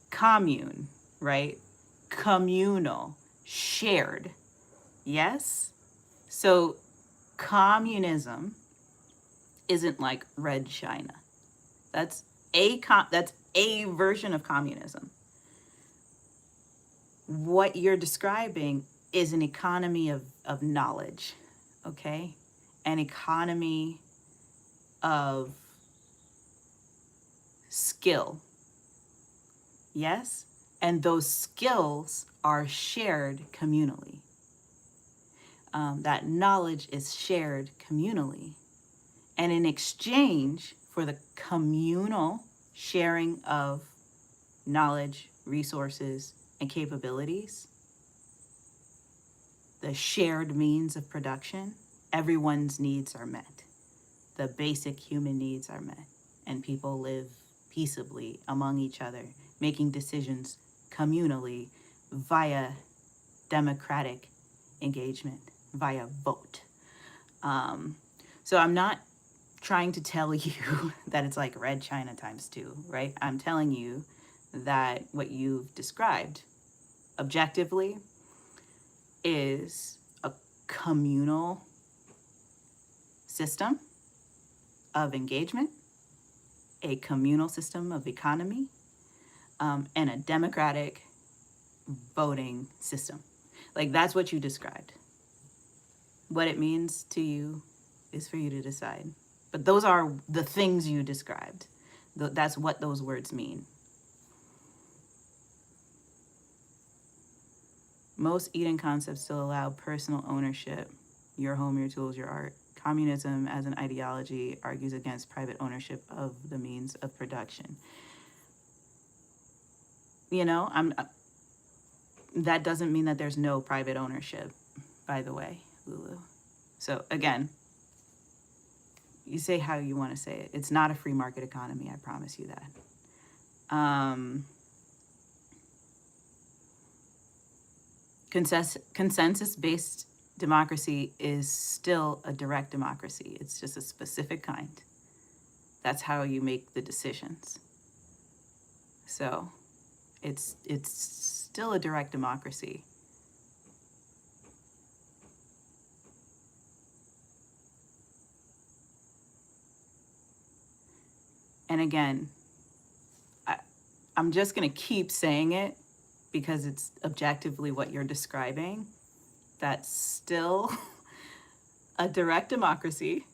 commune, right? Communal, shared. Yes? So communism isn't like Red China. That's a version of communism. What you're describing is an economy of knowledge, okay? An economy of skill, yes? And those skills are shared communally. That knowledge is shared communally. And in exchange for the communal sharing of knowledge, resources, and capabilities, the shared means of production, everyone's needs are met. The basic human needs are met, and people live peaceably among each other, making decisions communally via democratic engagement, via vote. So I'm not trying to tell you that it's like Red China times 2, right? I'm telling you that what you've described objectively is a communal system of engagement, a communal system of economy, and a democratic voting system. Like, that's what you described. What it means to you is for you to decide. But those are the things you described. That's what those words mean. Most Eden concepts still allow personal ownership, your home, your tools, your art. Communism as an ideology argues against private ownership of the means of production. You know, that doesn't mean that there's no private ownership, by the way, Lulu. So again, you say how you want to say it. It's not a free market economy, I promise you that. Consensus-based democracy is still a direct democracy. It's just a specific kind. That's how you make the decisions. So it's still a direct democracy. And again, I'm just going to keep saying it because it's objectively what you're describing. That's still a direct democracy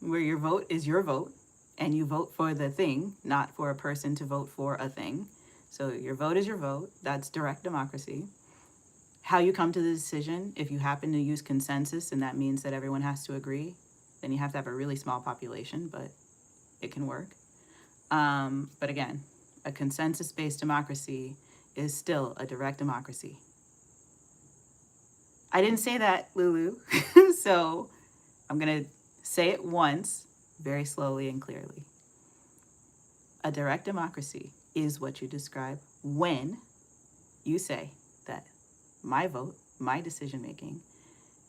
where your vote is your vote and you vote for the thing, not for a person to vote for a thing. So your vote is your vote. That's direct democracy. How you come to the decision, if you happen to use consensus and that means that everyone has to agree, then you have to have a really small population, but it can work. But again, a consensus-based democracy is still a direct democracy. I didn't say that, Lulu. So I'm going to say it once, very slowly and clearly. A direct democracy is what you describe when you say that my vote, my decision-making,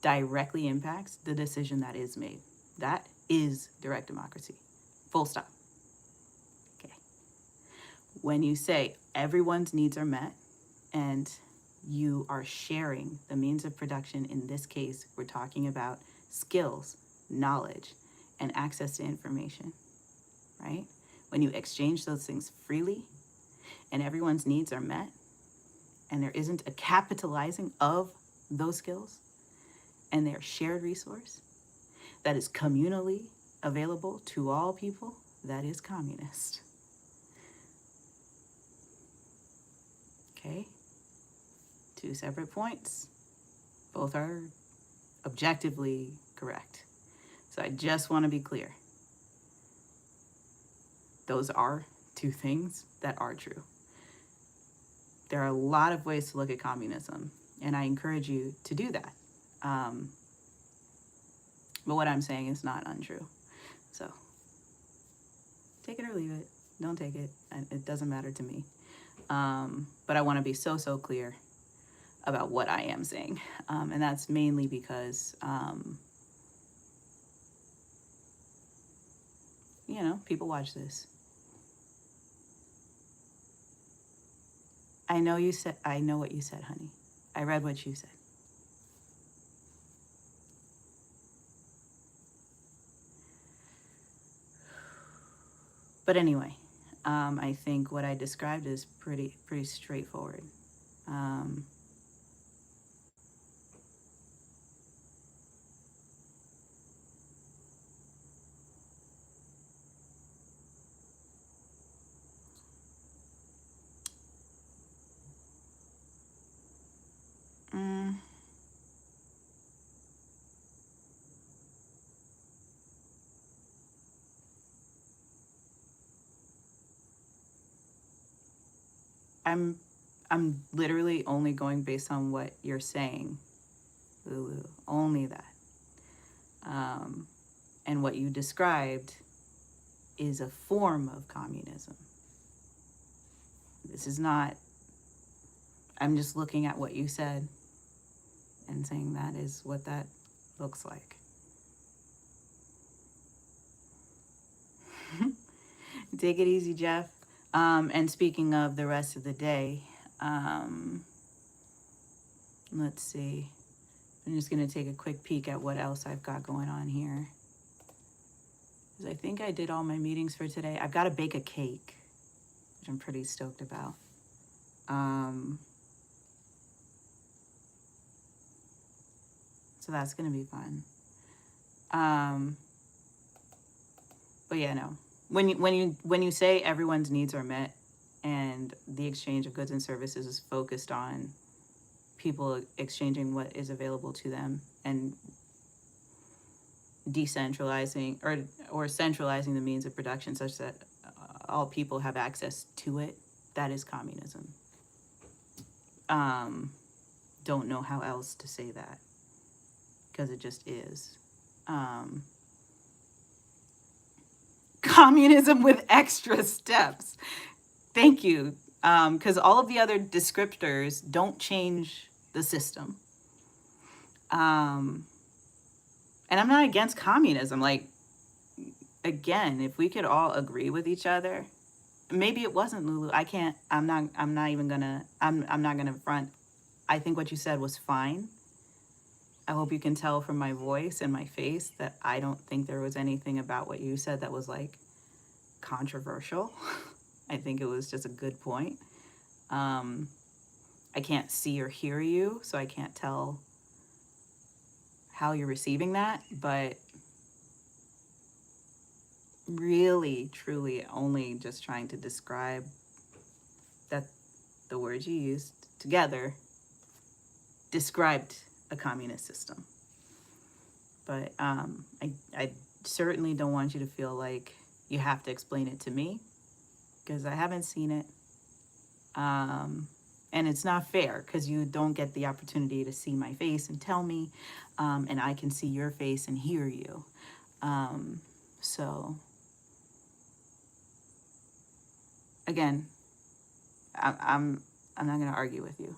directly impacts the decision that is made. That is direct democracy. Full stop. Okay. When you say everyone's needs are met and you are sharing the means of production, in this case, we're talking about skills, knowledge, and access to information, right? When you exchange those things freely and everyone's needs are met and there isn't a capitalizing of those skills and their shared resource that is communally available to all people, that is communist. Okay? Two separate points. Both are objectively correct. So I just want to be clear. Those are two things that are true. There are a lot of ways to look at communism, and I encourage you to do that. But what I'm saying is not untrue. So take it or leave it. Don't take it. It doesn't matter to me. But I want to be so clear about what I am saying. And that's mainly because, people watch this. I know what you said, honey. I read what you said. But anyway, I think what I described is pretty straightforward. I'm literally only going based on what you're saying, Lulu. Only that. And what you described is a form of communism. This is not, I'm just looking at what you said and saying that is what that looks like. Take it easy, Jeff. And speaking of the rest of the day, let's see. I'm just going to take a quick peek at what else I've got going on here. Because I think I did all my meetings for today. I've got to bake a cake, which I'm pretty stoked about. So that's going to be fun. But yeah, no. When you say everyone's needs are met and the exchange of goods and services is focused on people exchanging what is available to them and decentralizing or centralizing the means of production such that all people have access to it, that is communism. Don't know how else to say that because it just is. Communism with extra steps. Thank you. Because all of the other descriptors don't change the system. And I'm not against communism. Like, again, if we could all agree with each other, maybe it wasn't, Lulu. I'm not gonna front. I think what you said was fine. I hope you can tell from my voice and my face that I don't think there was anything about what you said that was like controversial. I think it was just a good point. I can't see or hear you, so I can't tell how you're receiving that, but really, truly only just trying to describe that the words you used together described a communist system. But I certainly don't want you to feel like you have to explain it to me because I haven't seen it. And it's not fair because you don't get the opportunity to see my face and tell me, and I can see your face and hear you. So again, I'm not going to argue with you.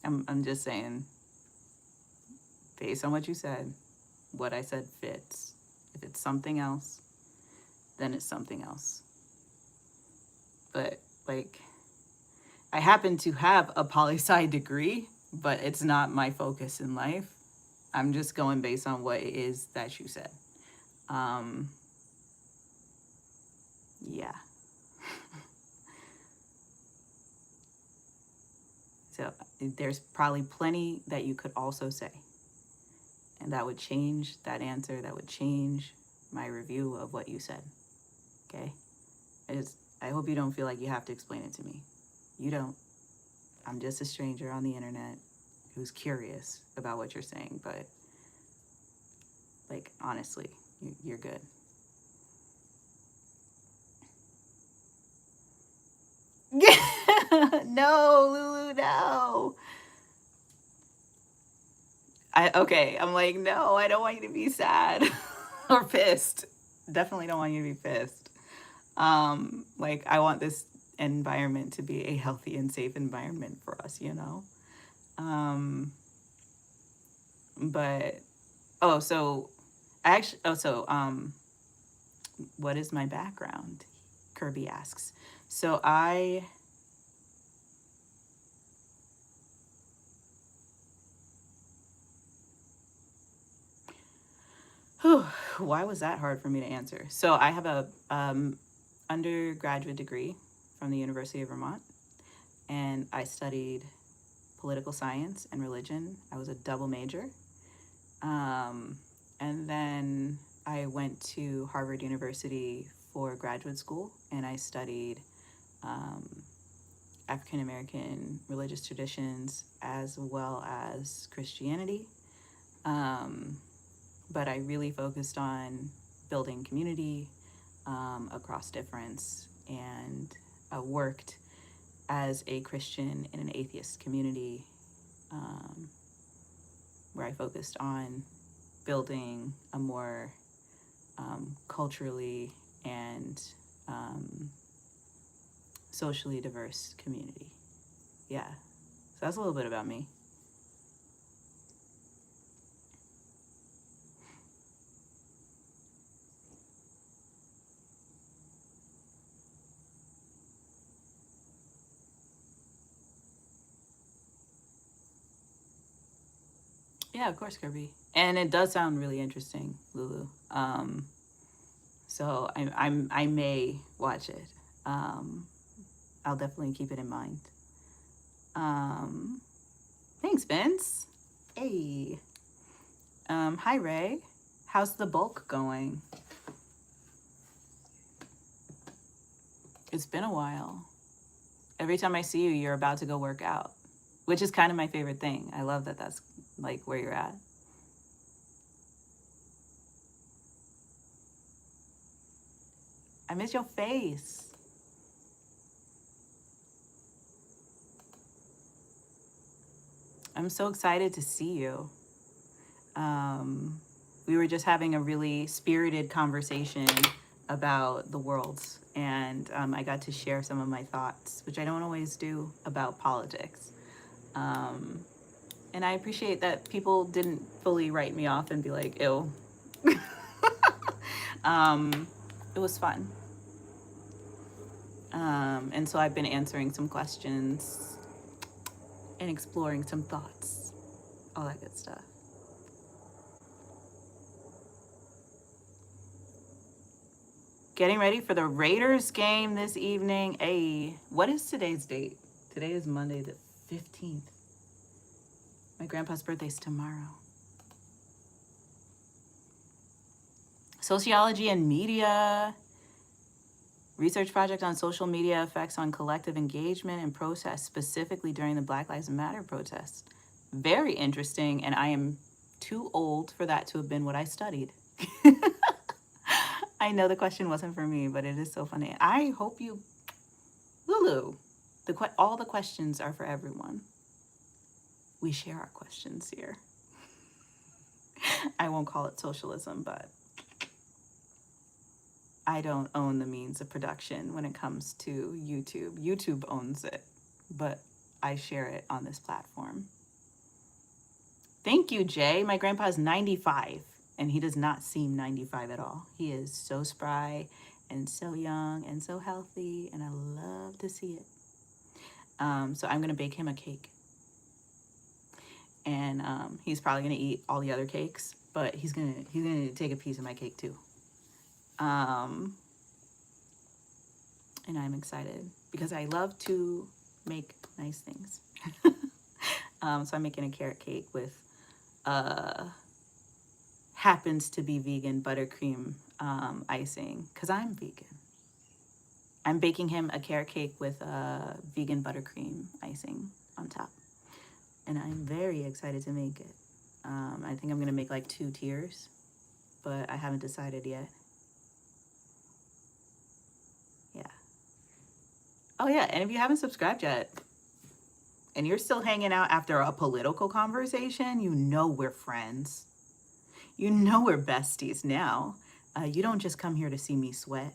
I'm just saying, based on what you said, what I said fits. If it's something else, then it's something else. But like, I happen to have a poli-sci degree, but it's not my focus in life. I'm just going based on what it is that you said. Yeah. So there's probably plenty that you could also say. And that would change that answer. That would change my review of what you said. Okay? I hope you don't feel like you have to explain it to me. You don't. I'm just a stranger on the internet who's curious about what you're saying. But, like, honestly, you're good. No, Lulu, no. I'm like, no, I don't want you to be sad or pissed. Definitely don't want you to be pissed. Like, I want this environment to be a healthy and safe environment for us, you know? But, what is my background? Kirby asks. So why was that hard for me to answer? So I have a undergraduate degree from the University of Vermont, and I studied political science and religion. I was a double major. And then I went to Harvard University for graduate school, and I studied African American religious traditions as well as Christianity. But I really focused on building community across difference and worked as a Christian in an atheist community, where I focused on building a more culturally and socially diverse community. Yeah, so that's a little bit about me. Yeah, of course, Kirby. And it does sound really interesting, Lulu. So I may watch it. I'll definitely keep it in mind. Thanks, Vince. Hey. Hi, Ray. How's the bulk going? It's been a while. Every time I see you, you're about to go work out, which is kind of my favorite thing. I love that that's like where you're at. I miss your face. I'm so excited to see you. We were just having a really spirited conversation about the world, and I got to share some of my thoughts, which I don't always do, about politics. And I appreciate that people didn't fully write me off and be like, ew. It was fun. And so I've been answering some questions and exploring some thoughts, all that good stuff. Getting ready for the Raiders game this evening. Hey, what is today's date? Today is Monday the 15th. My grandpa's birthday's tomorrow. Sociology and media. Research project on social media effects on collective engagement and protest, specifically during the Black Lives Matter protests. Very interesting, and I am too old for that to have been what I studied. I know the question wasn't for me, but it is so funny. I hope you, Lulu, all the questions are for everyone. We share our questions here. I won't call it socialism, but I don't own the means of production when it comes to YouTube. YouTube owns it, but I share it on this platform. Thank you, Jay. My grandpa's 95, and he does not seem 95 at all. He is so spry and so young and so healthy, and I love to see it. So I'm gonna bake him a cake. And he's probably gonna eat all the other cakes, but he's gonna take a piece of my cake too. And I'm excited because I love to make nice things. So I'm making a carrot cake with happens to be vegan buttercream icing because I'm vegan. I'm baking him a carrot cake with vegan buttercream icing on top. And I'm very excited to make it. I think I'm gonna make like 2 tiers, but I haven't decided yet. Yeah. Oh yeah, and if you haven't subscribed yet, and you're still hanging out after a political conversation, you know we're friends. You know we're besties now. You don't just come here to see me sweat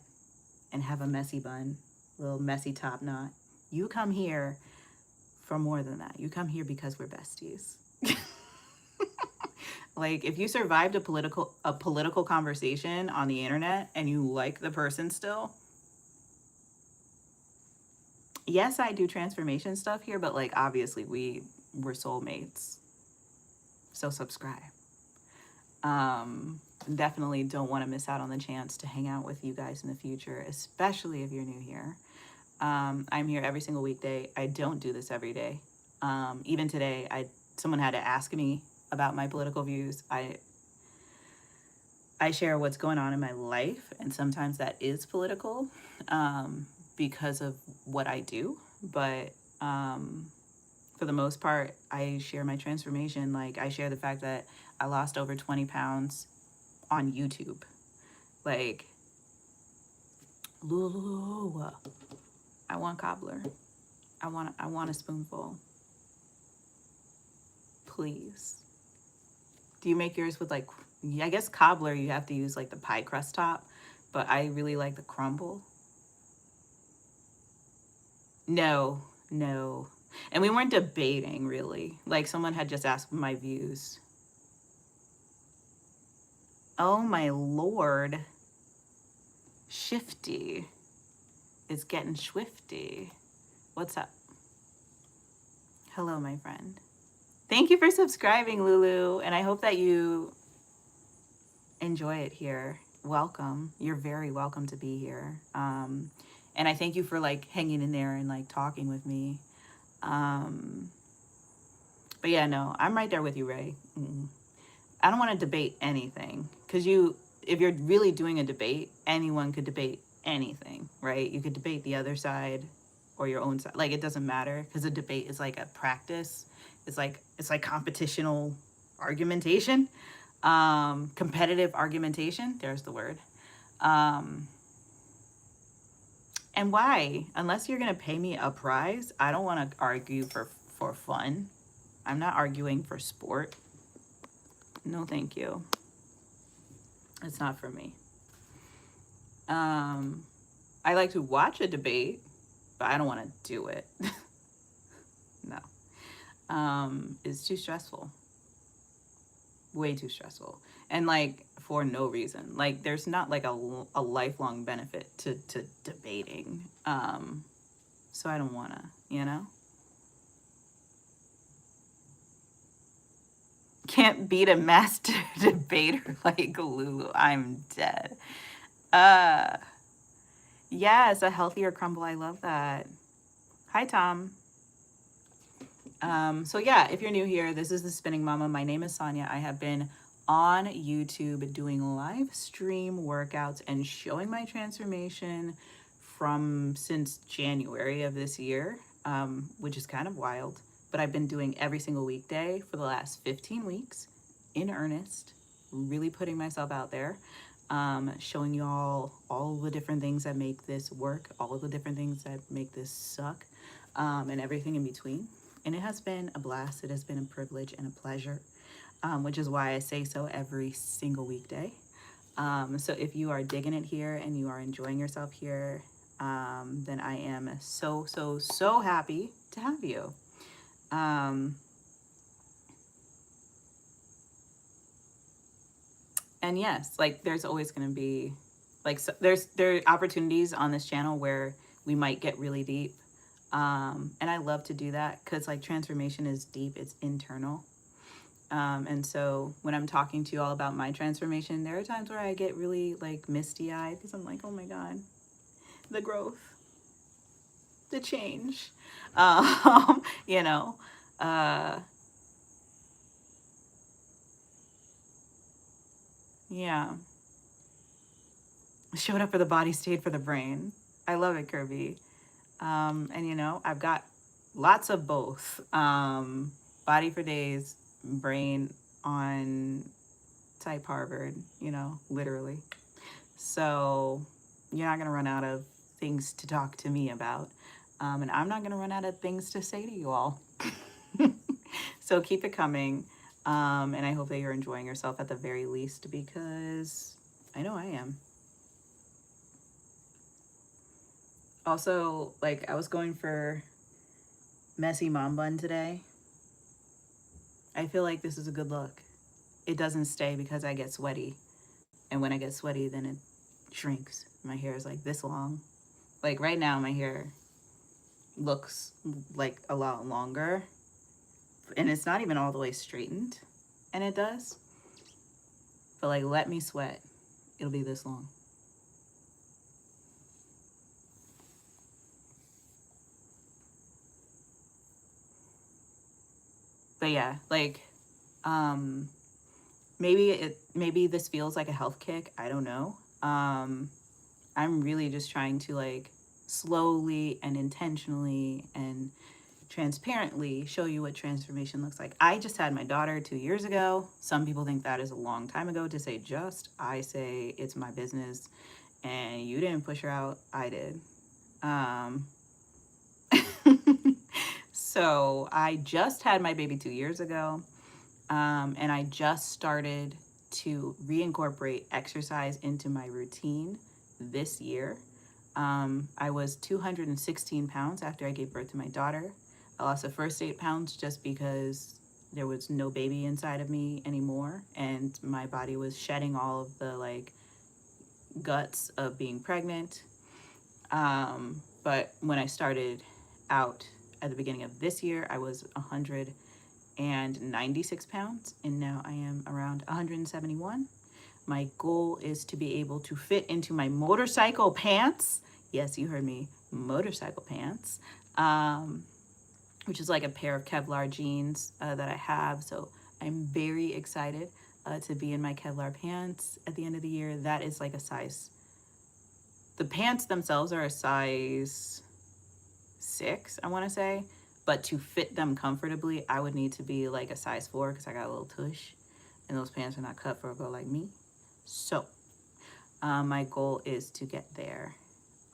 and have a messy bun, little messy top knot. You come here for more than that. You come here because we're besties. Like, if you survived a political conversation on the internet and you like the person still, yes, I do transformation stuff here, but like obviously we're soulmates. So subscribe. Definitely don't want to miss out on the chance to hang out with you guys in the future, especially if you're new here. I'm here every single weekday. I don't do this every day. Even today, someone had to ask me about my political views. I share what's going on in my life, and sometimes that is political because of what I do. But for the most part, I share my transformation. Like, I share the fact that I lost over 20 pounds on YouTube. Like, Lulu, I want cobbler. I want a spoonful. Please. Do you make yours with like, I guess cobbler, you have to use like the pie crust top, but I really like the crumble. No, no. And we weren't debating really. Like someone had just asked my views. Oh my Lord. Shifty. It's getting swifty. What's up? Hello, my friend. Thank you for subscribing, Lulu. And I hope that you enjoy it here. Welcome. You're very welcome to be here. And I thank you for like hanging in there and like talking with me. But yeah, no, I'm right there with you, Ray. I don't want to debate anything because if you're really doing a debate, anyone could debate anything, right? You could debate the other side or your own side. Like it doesn't matter because a debate is like a practice. It's like competitional argumentation, competitive argumentation. There's the word. And why? Unless you're gonna pay me a prize, I don't want to argue for fun. I'm not arguing for sport. No, thank you. It's not for me. I like to watch a debate, but I don't want to do it. No. It's too stressful. Way too stressful. And like for no reason. Like there's not like a lifelong benefit to debating. So I don't want to, you know? Can't beat a master debater like Lulu. I'm dead. Yes, a healthier crumble. I love that. Hi, Tom. So yeah, if you're new here, this is the Spinning Mama. My name is Sonia. I have been on YouTube doing live stream workouts and showing my transformation since January of this year, which is kind of wild. But I've been doing every single weekday for the last 15 weeks in earnest, really putting myself out there, showing you all the different things that make this work, all of the different things that make this suck, and everything in between. And it has been a blast. It has been a privilege and a pleasure, which is why I say so every single weekday. So if you are digging it here and you are enjoying yourself here, then I am so, so, so happy to have you. And yes, like there's always going to be like, there are opportunities on this channel where we might get really deep. And I love to do that because like transformation is deep, it's internal. And so when I'm talking to you all about my transformation, there are times where I get really like misty eyed because I'm like, oh my God, the growth, the change, you know, yeah. Showed up for the body, stayed for the brain. I love it, Kirby. And you know, I've got lots of both. Body for days, brain on type Harvard, you know, literally. So you're not gonna run out of things to talk to me about. And I'm not gonna run out of things to say to you all. So keep it coming. And I hope that you're enjoying yourself at the very least because I know I am. Also, like I was going for messy mom bun today. I feel like this is a good look. It doesn't stay because I get sweaty. And when I get sweaty, then it shrinks. My hair is like this long. Like right now, my hair looks like a lot longer. And it's not even all the way straightened. And it does. But like, let me sweat. It'll be this long. But yeah, like, maybe this feels like a health kick. I don't know. I'm really just trying to like slowly and intentionally and transparently show you what transformation looks like. I just had my daughter 2 years ago. Some people think that is a long time ago to say just. I say it's my business and you didn't push her out, I did. So I just had my baby 2 years ago, and I just started to reincorporate exercise into my routine this year. I was 216 pounds after I gave birth to my daughter. I lost the first 8 pounds just because there was no baby inside of me anymore, and my body was shedding all of the like guts of being pregnant. But when I started out at the beginning of this year, I was 196 pounds, and now I am around 171. My goal is to be able to fit into my motorcycle pants. Yes, you heard me, motorcycle pants, which is like a pair of Kevlar jeans that I have. So I'm very excited to be in my Kevlar pants at the end of the year. That is like a size, the pants themselves are a size 6, I want to say, but to fit them comfortably, I would need to be like a size 4 because I got a little tush, and those pants are not cut for a girl like me. So my goal is to get there,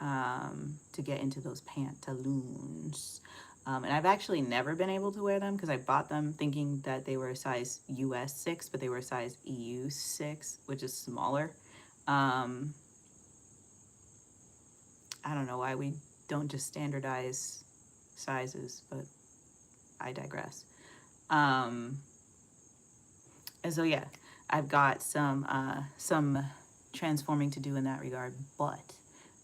to get into those pantaloons. And I've actually never been able to wear them because I bought them thinking that they were a size US 6, but they were a size EU 6, which is smaller. I don't know why we don't just standardize sizes, but I digress. And so yeah, I've got some transforming to do in that regard, but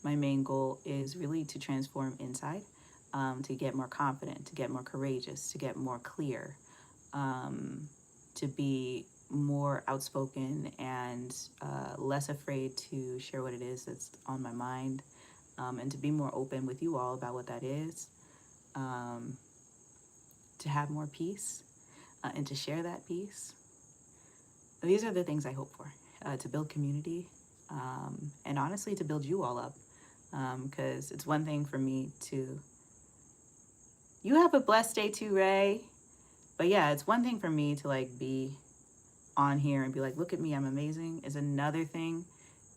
my main goal is really to transform inside, to get more confident, to get more courageous, to get more clear, to be more outspoken and less afraid to share what it is that's on my mind, and to be more open with you all about what that is, to have more peace, and to share that peace. These are the things I hope for, to build community, and honestly to build you all up, because it's one thing for me to, you have a blessed day too, Ray, but yeah, it's one thing for me to like be on here and be like, look at me, I'm amazing, is another thing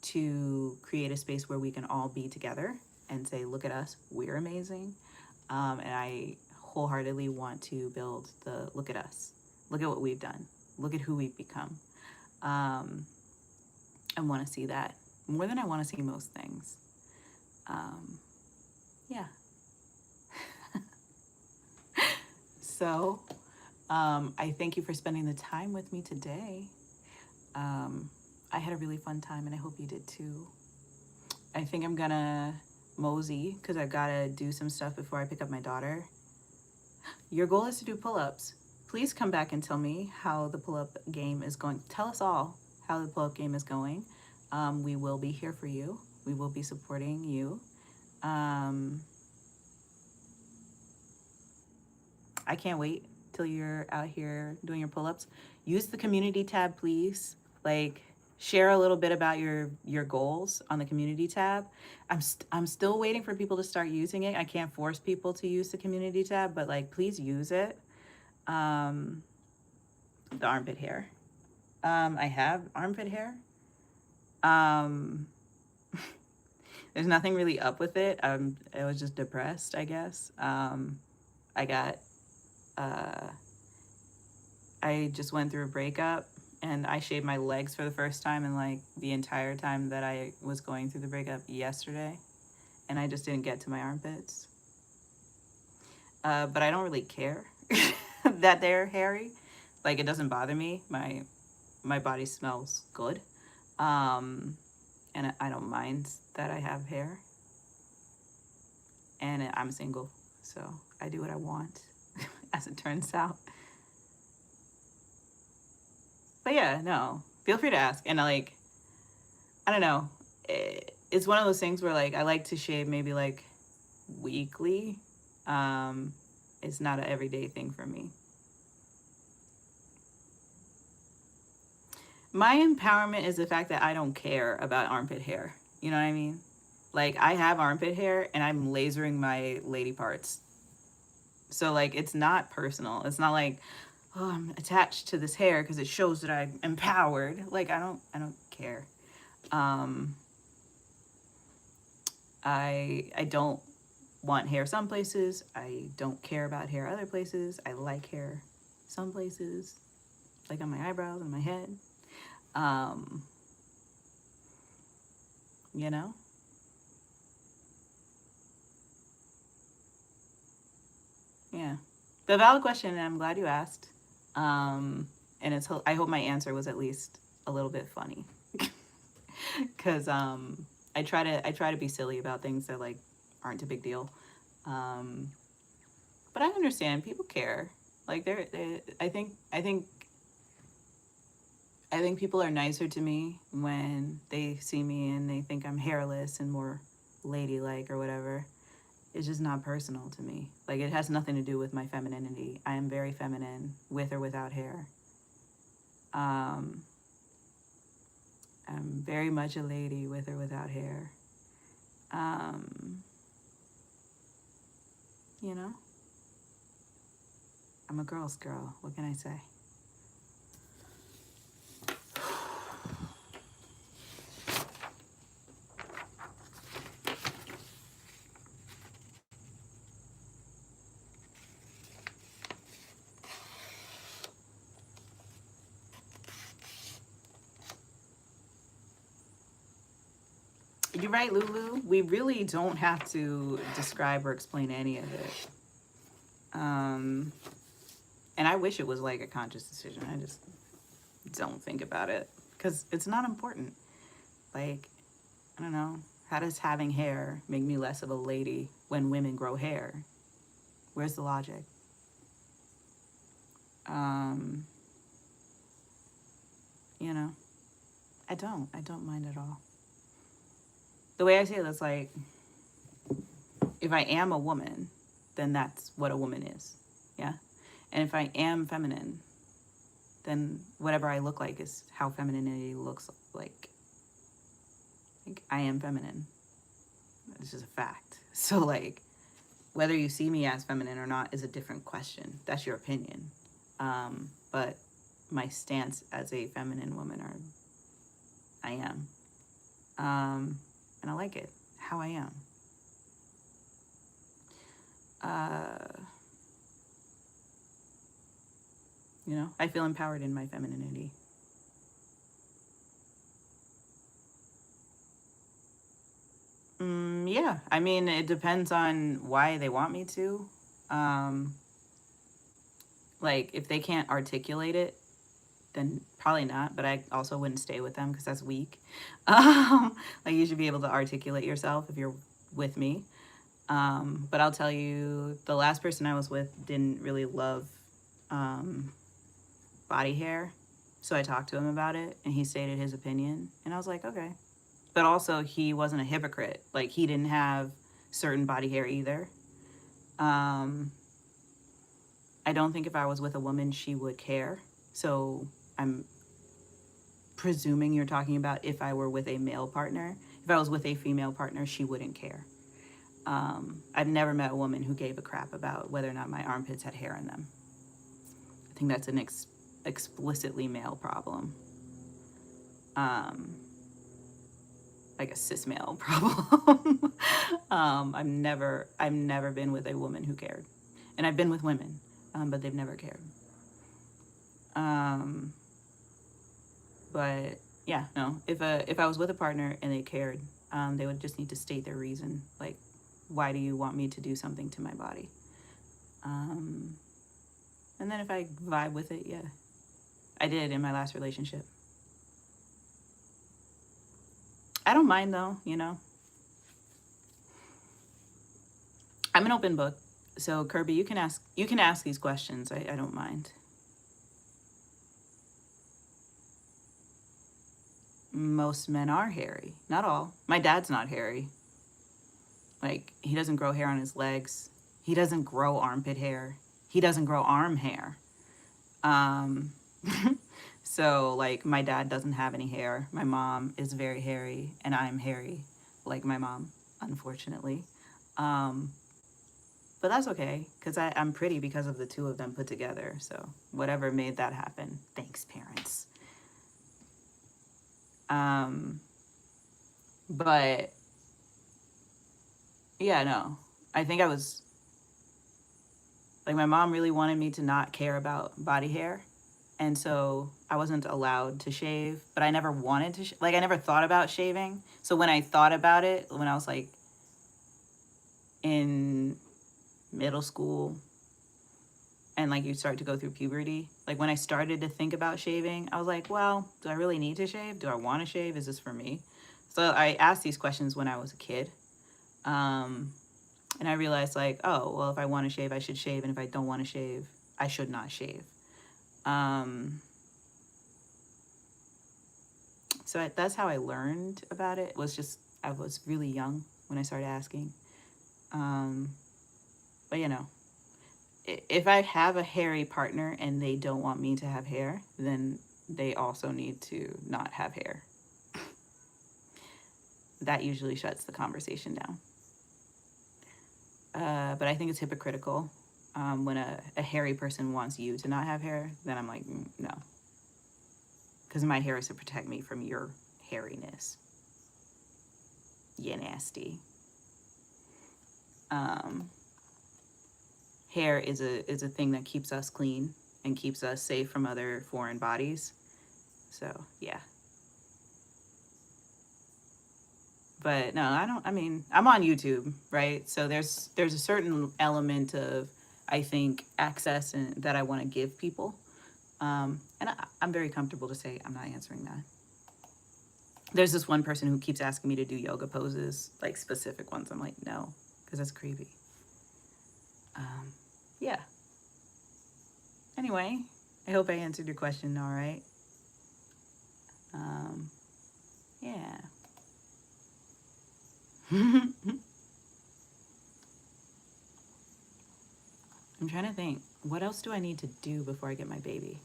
to create a space where we can all be together and say, look at us, we're amazing. And I wholeheartedly want to build the look at us, look at what we've done, look at who we've become. I want to see that more than I want to see most things. Yeah. So I thank you for spending the time with me today. I had a really fun time, and I hope you did too. I think I'm gonna mosey because I've got to do some stuff before I pick up my daughter. Your goal is to do pull-ups. Please come back and tell me how the pull-up game is going. Tell us all how the pull-up game is going. We will be here for you. We will be supporting you. I can't wait till you're out here doing your pull-ups. Use the community tab, please. Like, share a little bit about your goals on the community tab. I'm still waiting for people to start using it. I can't force people to use the community tab, but like, please use it. The armpit hair. I have armpit hair. There's nothing really up with it. I was just depressed, I guess. I just went through a breakup, and I shaved my legs for the first time in like the entire time that I was going through the breakup yesterday, and I just didn't get to my armpits. But I don't really care that they're hairy. Like, it doesn't bother me. My body smells good. And I don't mind that I have hair. And I'm single, so I do what I want, as it turns out. But yeah, no, feel free to ask. And like, I don't know, it's one of those things where like, I like to shave maybe like weekly. It's not an everyday thing for me. My empowerment is the fact that I don't care about armpit hair. You know what I mean? Like, I have armpit hair and I'm lasering my lady parts. So like, it's not personal. It's not like, oh, I'm attached to this hair because it shows that I'm empowered. Like, I don't care. I don't want hair some places. I don't care about hair other places. I like hair some places, like on my eyebrows and my head. You know? Yeah. The valid question, and I'm glad you asked. And I hope my answer was at least a little bit funny. Cause I try to be silly about things that like aren't a big deal. But I understand people care. Like I think people are nicer to me when they see me and they think I'm hairless and more ladylike or whatever. It's just not personal to me. Like, it has nothing to do with my femininity. I am very feminine, with or without hair. I'm very much a lady, with or without hair. You know? I'm a girl's girl. What can I say? You're right, Lulu. We really don't have to describe or explain any of it. And I wish it was like a conscious decision. I just don't think about it because it's not important. Like, I don't know. How does having hair make me less of a lady when women grow hair? Where's the logic? You know, I don't mind at all. The way I see it, it's like, if I am a woman, then that's what a woman is. Yeah. And if I am feminine, then whatever I look like is how femininity looks like. Like, I am feminine. It's just a fact. So, like, whether you see me as feminine or not is a different question. That's your opinion. But my stance as a feminine woman, I am. And I like it, how I am. You know, I feel empowered in my femininity. Yeah, I mean, it depends on why they want me to. Like, if they can't articulate it, then probably not, but I also wouldn't stay with them because that's weak. Like, you should be able to articulate yourself if you're with me. But I'll tell you, the last person I was with didn't really love body hair. So I talked to him about it, and he stated his opinion, and I was like, okay. But also, he wasn't a hypocrite. Like, he didn't have certain body hair either. I don't think if I was with a woman, she would care. So I'm presuming you're talking about if I were with a male partner. If I was with a female partner, she wouldn't care. I've never met a woman who gave a crap about whether or not my armpits had hair in them. I think that's an explicitly male problem. Like a cis male problem. I've never been with a woman who cared. And I've been with women, but they've never cared. But yeah, no, if I was with a partner and they cared, they would just need to state their reason. Like, why do you want me to do something to my body? And then if I vibe with it, yeah. I did in my last relationship. I don't mind though, you know. I'm an open book. So Kirby, you can ask these questions. I don't mind. Most men are hairy. Not all. My dad's not hairy. Like, he doesn't grow hair on his legs. He doesn't grow armpit hair. He doesn't grow arm hair. So, like, my dad doesn't have any hair. My mom is very hairy, and I'm hairy, like my mom, unfortunately. But that's okay, because I'm pretty because of the two of them put together. So, whatever made that happen. Thanks, parents. But yeah, no. I think I was, like, my mom really wanted me to not care about body hair. And so I wasn't allowed to shave, but I never wanted to, like, I never thought about shaving. So when I thought about it, when I was like in middle school and like you start to go through puberty, like when I started to think about shaving, I was like, well, do I really need to shave? Do I want to shave? Is this for me? So I asked these questions when I was a kid. And I realized, like, oh, well, if I want to shave, I should shave. And if I don't want to shave, I should not shave. So that's how I learned about it. Was just, I was really young when I started asking. But, you know, if I have a hairy partner and they don't want me to have hair, then they also need to not have hair. That usually shuts the conversation down. But I think it's hypocritical when a hairy person wants you to not have hair. Then I'm like, no. Because my hair is to protect me from your hairiness. Yeah, nasty. Hair is a thing that keeps us clean and keeps us safe from other foreign bodies. So, yeah. But no, I mean, I'm on YouTube, right? So there's a certain element of, I think, access that I want to give people. And I'm very comfortable to say I'm not answering that. There's this one person who keeps asking me to do yoga poses, like specific ones. I'm like, no, because that's creepy. Yeah. Anyway, I hope I answered your question all right. Yeah. I'm trying to think, what else do I need to do before I get my baby?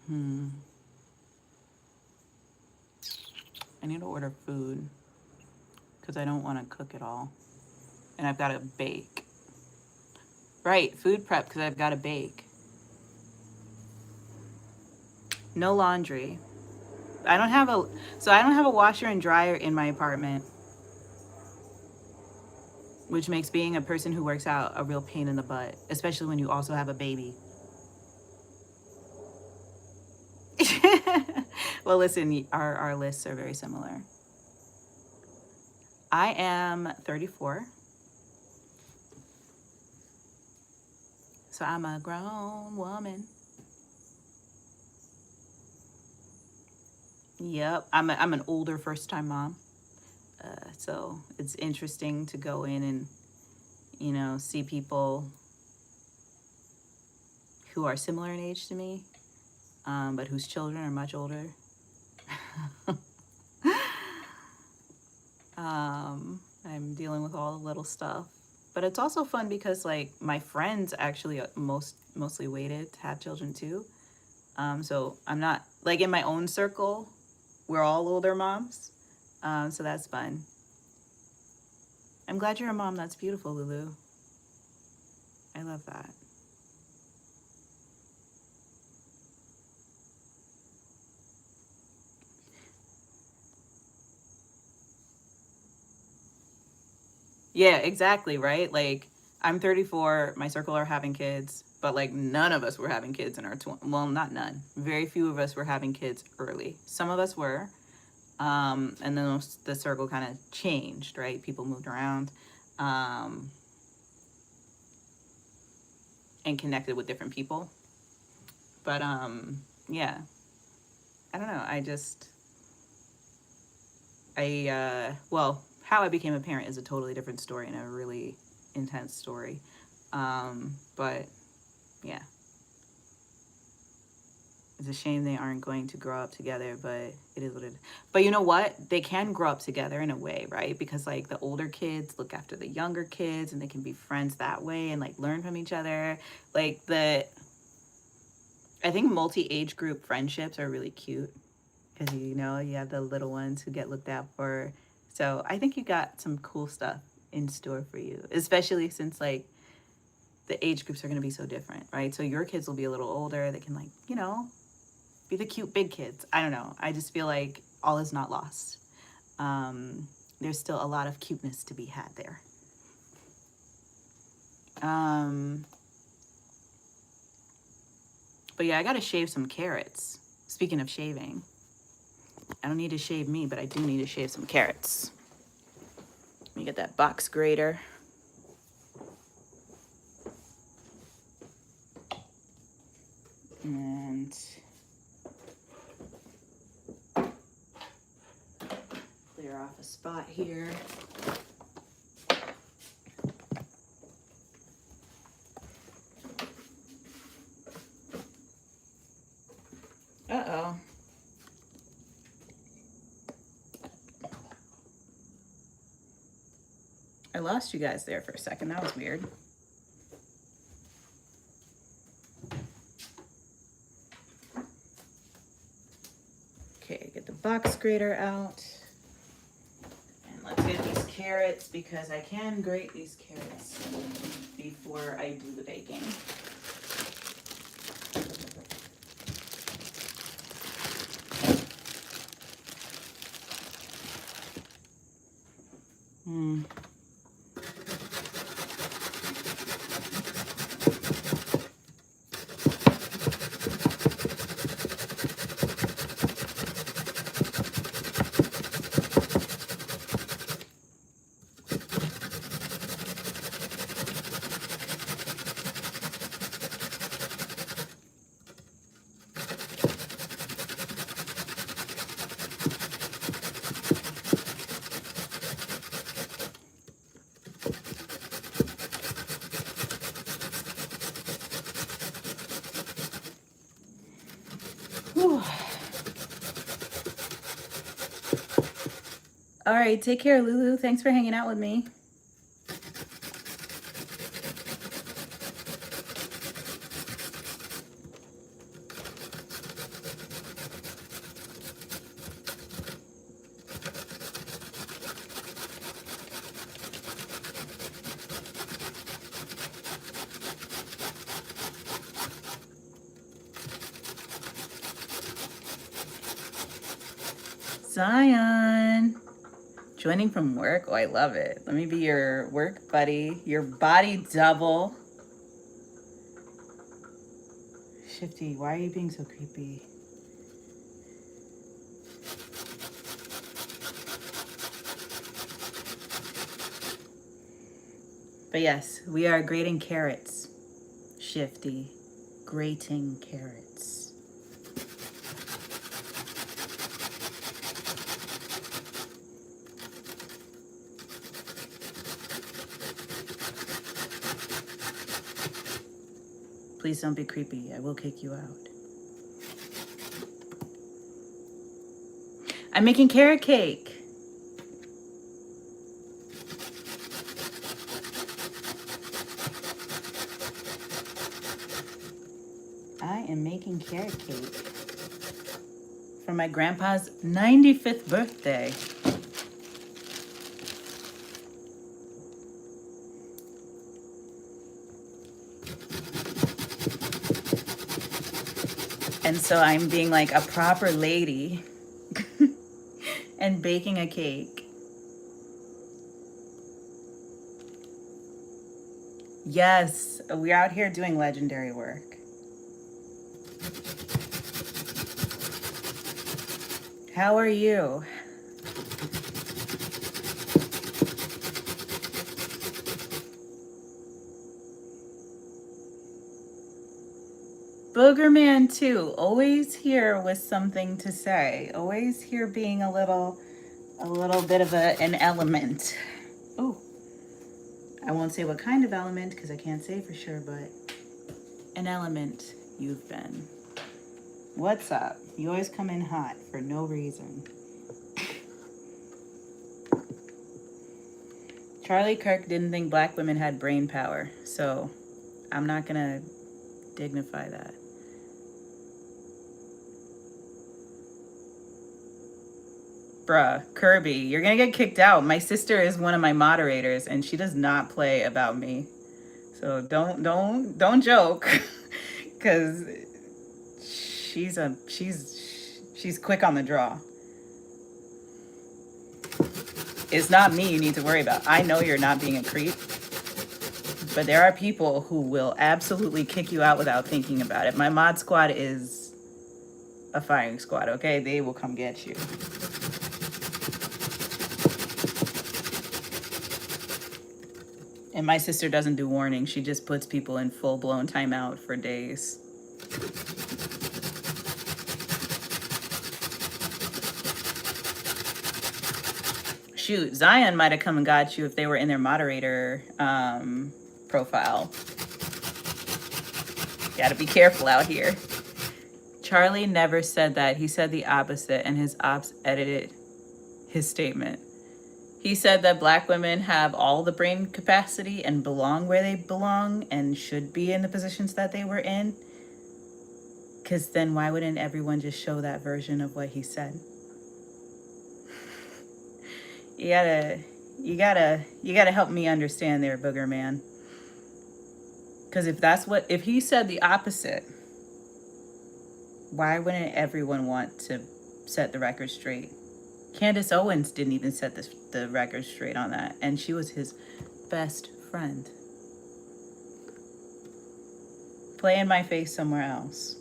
I need to order food because I don't want to cook it all. And I've got to bake. Right, food prep because I've got to bake. No laundry. I don't have a washer and dryer in my apartment, which makes being a person who works out a real pain in the butt, especially when you also have a baby. Well, listen, our lists are very similar. I am 34. So I'm a grown woman. Yep, I'm an older first-time mom. So it's interesting to go in and, you know, see people who are similar in age to me, but whose children are much older. I'm dealing with all the little stuff. But it's also fun because, like, my friends actually mostly waited to have children too. So I'm not, like, in my own circle, we're all older moms. So that's fun. I'm glad you're a mom. That's beautiful, Lulu. I love that. Yeah, exactly, right? Like, I'm 34, my circle are having kids, but like none of us were having kids in our 20s. Well, not none. Very few of us were having kids early. Some of us were. And then the circle kind of changed, right? People moved around and connected with different people. But yeah, I don't know. Well, how I became a parent is a totally different story and a really intense story. But yeah, it's a shame they aren't going to grow up together, but it is what it is. But you know what? They can grow up together in a way, right? Because like the older kids look after the younger kids and they can be friends that way and like learn from each other. Like I think multi-age group friendships are really cute because, you know, you have the little ones who get looked out for. So I think you got some cool stuff in store for you, especially since like the age groups are going to be so different, right? So your kids will be a little older. They can, like, you know, Be the cute big kids. I don't know. I just feel like all is not lost. There's still a lot of cuteness to be had there. But yeah, I gotta shave some carrots. Speaking of shaving, I don't need to shave me, but I do need to shave some carrots. Let me get that box grater. And clear off a spot here. Uh-oh. I lost you guys there for a second. That was weird. Okay, get the box grater out. And let's get these carrots because I can grate these carrots before I do the baking. All right, take care, Lulu. Thanks for hanging out with me. Zion. Joining from work? Oh, I love it. Let me be your work buddy, your body double. Shifty, why are you being so creepy? But yes, we are grating carrots. Shifty, grating carrots. Please don't be creepy. I will kick you out. I'm making carrot cake. I am making carrot cake for my grandpa's 95th birthday. And so I'm being like a proper lady and baking a cake. Yes, we're out here doing legendary work. How are you? Boogerman too, always here with something to say. Always here being a little bit of an element. Oh, I won't say what kind of element because I can't say for sure, but an element you've been. What's up? You always come in hot for no reason. Charlie Kirk didn't think black women had brain power, so I'm not gonna dignify that. Bruh, Kirby, you're gonna get kicked out. My sister is one of my moderators and she does not play about me. So don't joke. Cause she's quick on the draw. It's not me you need to worry about. I know you're not being a creep, but there are people who will absolutely kick you out without thinking about it. My mod squad is a firing squad, okay? They will come get you. And my sister doesn't do warning. She just puts people in full-blown timeout for days. Shoot, Zion might have come and got you if they were in their moderator profile. Gotta be careful out here. Charlie never said that. He said the opposite, and his ops edited his statement. He said that Black women have all the brain capacity and belong where they belong and should be in the positions that they were in. Because then why wouldn't everyone just show that version of what he said? You gotta help me understand there, booger man. Because if he said the opposite, why wouldn't everyone want to set the record straight? Candace Owens didn't even set the record straight on that, and she was his best friend. Play in my face somewhere else.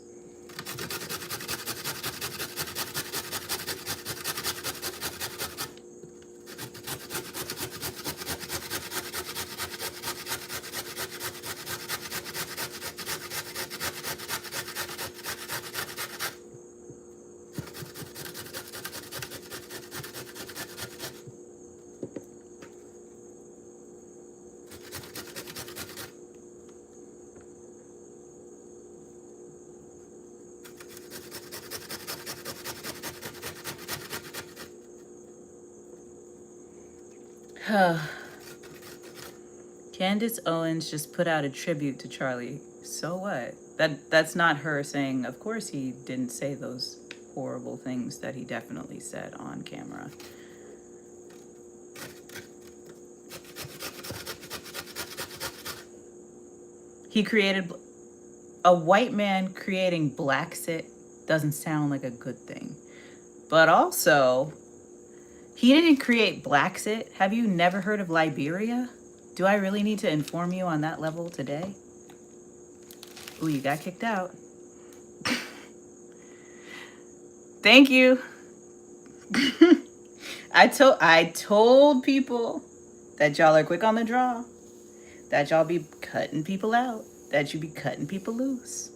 Candace Owens just put out a tribute to Charlie. So what? That's not her saying, of course he didn't say those horrible things that he definitely said on camera. He created a white man creating Blacksit doesn't sound like a good thing. But also, he didn't create Blacksit. Have you never heard of Liberia? Do I really need to inform you on that level today? Ooh, you got kicked out. Thank you. I told people that y'all are quick on the draw, that y'all be cutting people out, that you be cutting people loose.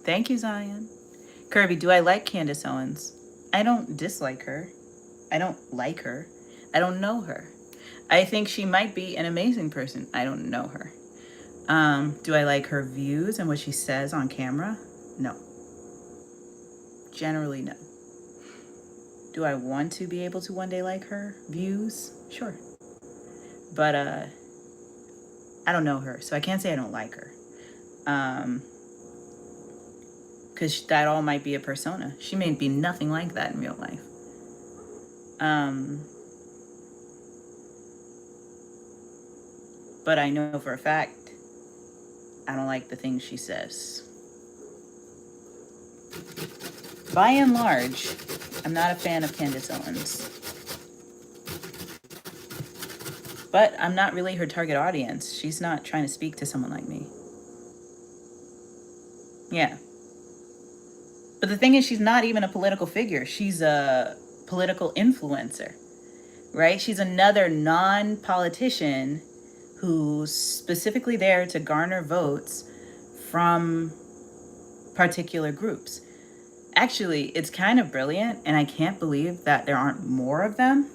Thank you, Zion. Kirby, do I like Candace Owens? I don't dislike her. I don't like her. I don't know her. I think she might be an amazing person. I don't know her. Do I like her views and what she says on camera? No. Generally, no. Do I want to be able to one day like her views? Sure. But I don't know her, so I can't say I don't like her. Because that all might be a persona. She may be nothing like that in real life. But I know for a fact, I don't like the things she says. By and large, I'm not a fan of Candace Owens. But I'm not really her target audience. She's not trying to speak to someone like me. Yeah. But the thing is, she's not even a political figure. She's a political influencer, right? She's another non-politician who's specifically there to garner votes from particular groups. Actually, it's kind of brilliant, and I can't believe that there aren't more of them.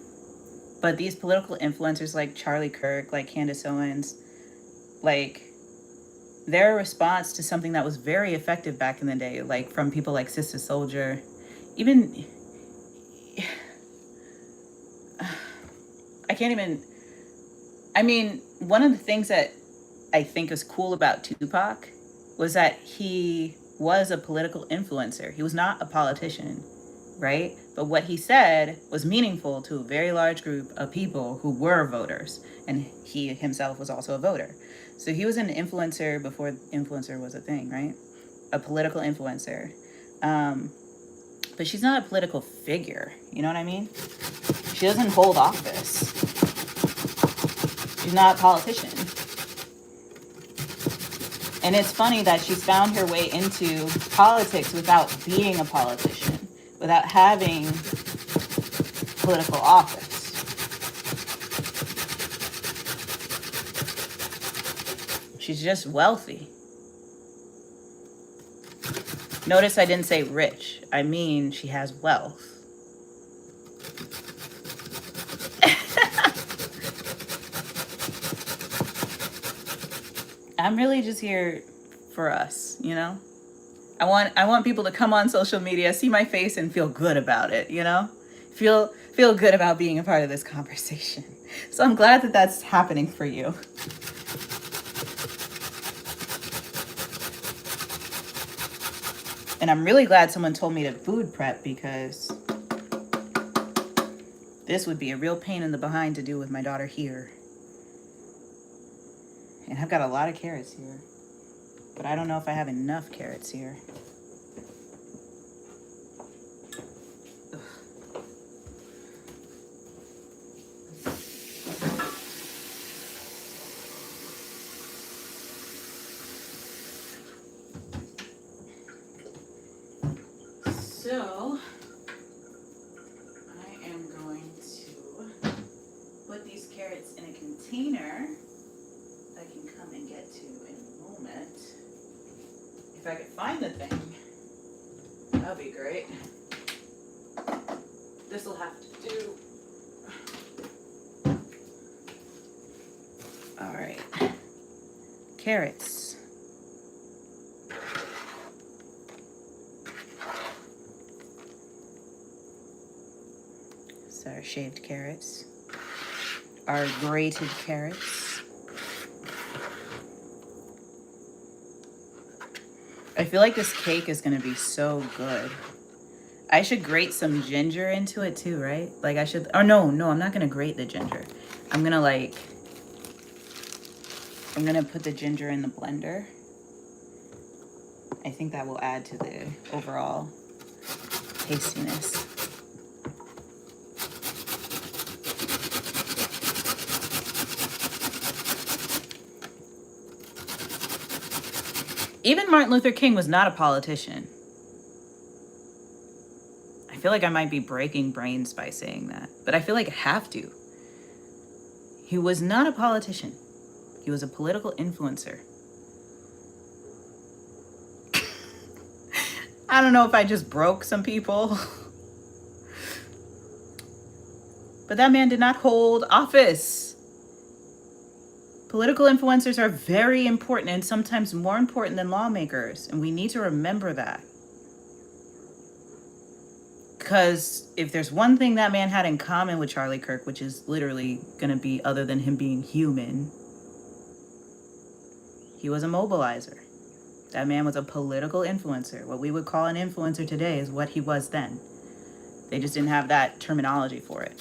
But these political influencers like Charlie Kirk, like Candace Owens, like, their response to something that was very effective back in the day, like from people like Sister Soldier, even, one of the things that I think is cool about Tupac was that he was a political influencer. He was not a politician, right? But what he said was meaningful to a very large group of people who were voters, and he himself was also a voter. So he was an influencer before influencer was a thing, right? a political influencer. But she's not a political figure. You know what I mean? She doesn't hold office. She's not a politician. And it's funny that she's found her way into politics without being a politician, without having political office. She's just wealthy. Notice I didn't say rich. I mean, she has wealth. I'm really just here for us, you know? I want people to come on social media, see my face, and feel good about it, you know? Feel good about being a part of this conversation. So I'm glad that that's happening for you. And I'm really glad someone told me to food prep, because this would be a real pain in the behind to do with my daughter here. And I've got a lot of carrots here, but I don't know if I have enough carrots here. So I am going to put these carrots in a container I can come and get to in a moment. If I could find the thing, that'd be great. This will have to do. All right, carrots. So our shaved carrots, our grated carrots. I feel like this cake is gonna be so good. I should grate some ginger into it too, right? Like I should, oh no, I'm not gonna grate the ginger. I'm gonna put the ginger in the blender. I think that will add to the overall tastiness. Even Martin Luther King was not a politician. I feel like I might be breaking brains by saying that, but I feel like I have to. He was not a politician. He was a political influencer. I don't know if I just broke some people. But that man did not hold office. Political influencers are very important, and sometimes more important than lawmakers. And we need to remember that. Because if there's one thing that man had in common with Charlie Kirk, which is literally going to be other than him being human, he was a mobilizer. That man was a political influencer. What we would call an influencer today is what he was then. They just didn't have that terminology for it.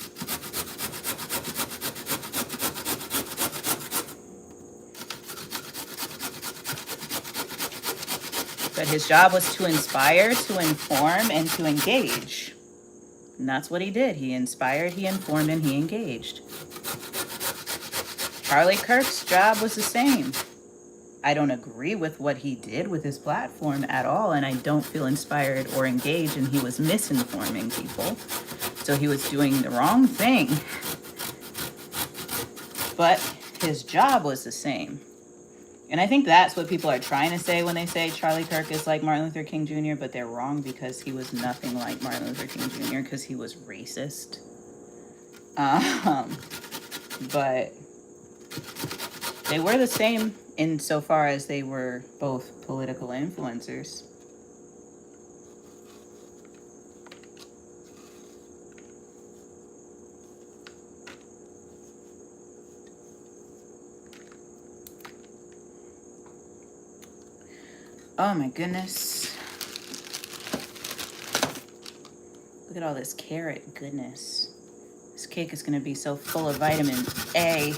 But his job was to inspire, to inform, and to engage. And that's what he did. He inspired, he informed, and he engaged. Charlie Kirk's job was the same. I don't agree with what he did with his platform at all, and I don't feel inspired or engaged, and he was misinforming people. So he was doing the wrong thing. But his job was the same. And I think that's what people are trying to say when they say Charlie Kirk is like Martin Luther King Jr., but they're wrong, because he was nothing like Martin Luther King Jr. because he was racist. But they were the same insofar as they were both political influencers. Oh my goodness. Look at all this carrot goodness. This cake is going to be so full of vitamin A.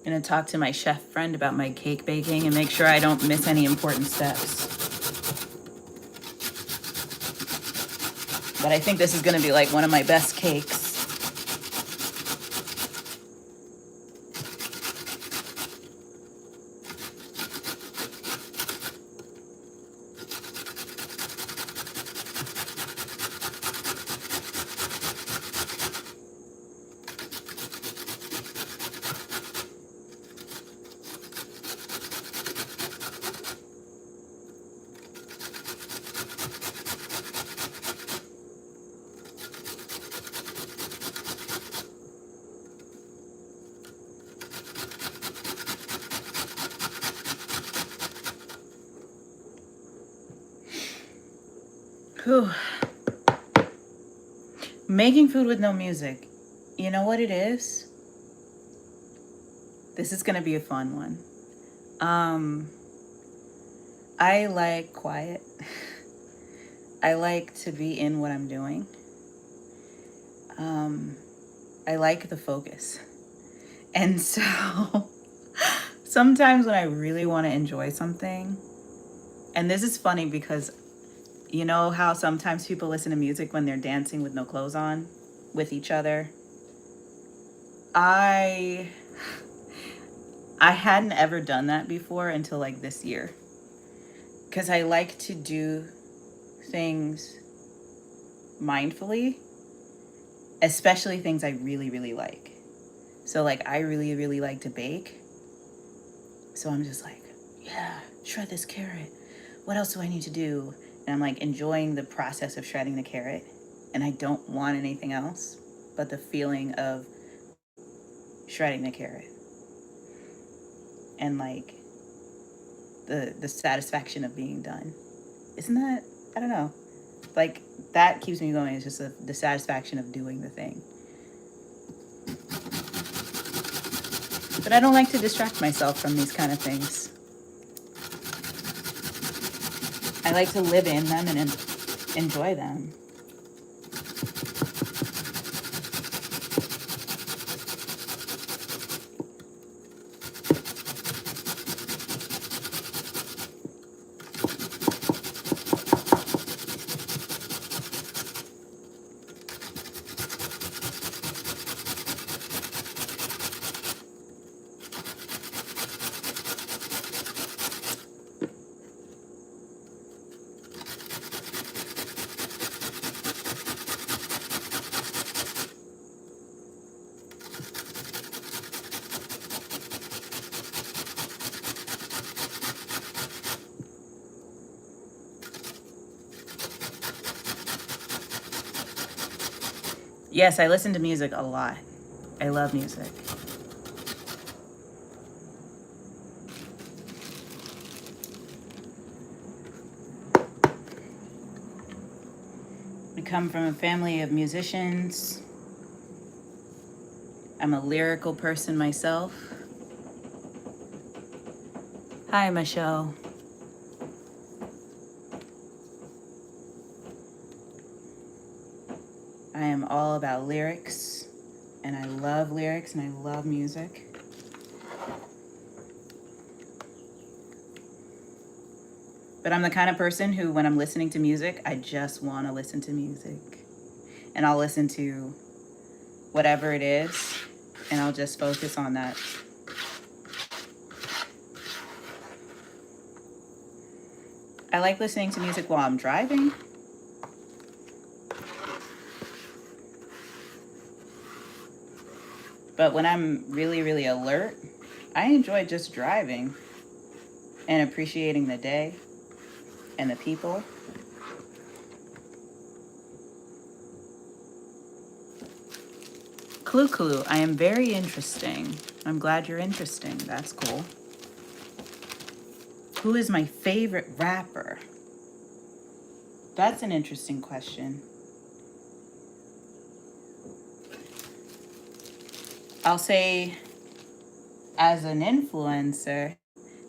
I'm gonna talk to my chef friend about my cake baking and make sure I don't miss any important steps. But I think this is gonna be like one of my best cakes. Whew. Making food with no music. You know what it is? This is gonna be a fun one. I like quiet. I like to be in what I'm doing. I like the focus. And so sometimes when I really want to enjoy something, and this is funny because you know how sometimes people listen to music when they're dancing with no clothes on with each other? I hadn't ever done that before until like this year. Because I like to do things mindfully, especially things I really, really like. So like I really, really like to bake. So I'm just like, yeah, shred this carrot. What else do I need to do? And I'm like enjoying the process of shredding the carrot. And I don't want anything else but the feeling of shredding the carrot. And like the satisfaction of being done. Isn't that, I don't know. Like that keeps me going. It's just the satisfaction of doing the thing. But I don't like to distract myself from these kind of things. I like to live in them and enjoy them. Yes, I listen to music a lot. I love music. I come from a family of musicians. I'm a lyrical person myself. Hi, Michelle. I am all about lyrics, and I love lyrics, and I love music. But I'm the kind of person who, when I'm listening to music, I just want to listen to music. And I'll listen to whatever it is, and I'll just focus on that. I like listening to music while I'm driving. But when I'm really, really alert, I enjoy just driving and appreciating the day and the people. Clue, I am very interesting. I'm glad you're interesting. That's cool. Who is my favorite rapper? That's an interesting question. I'll say, as an influencer,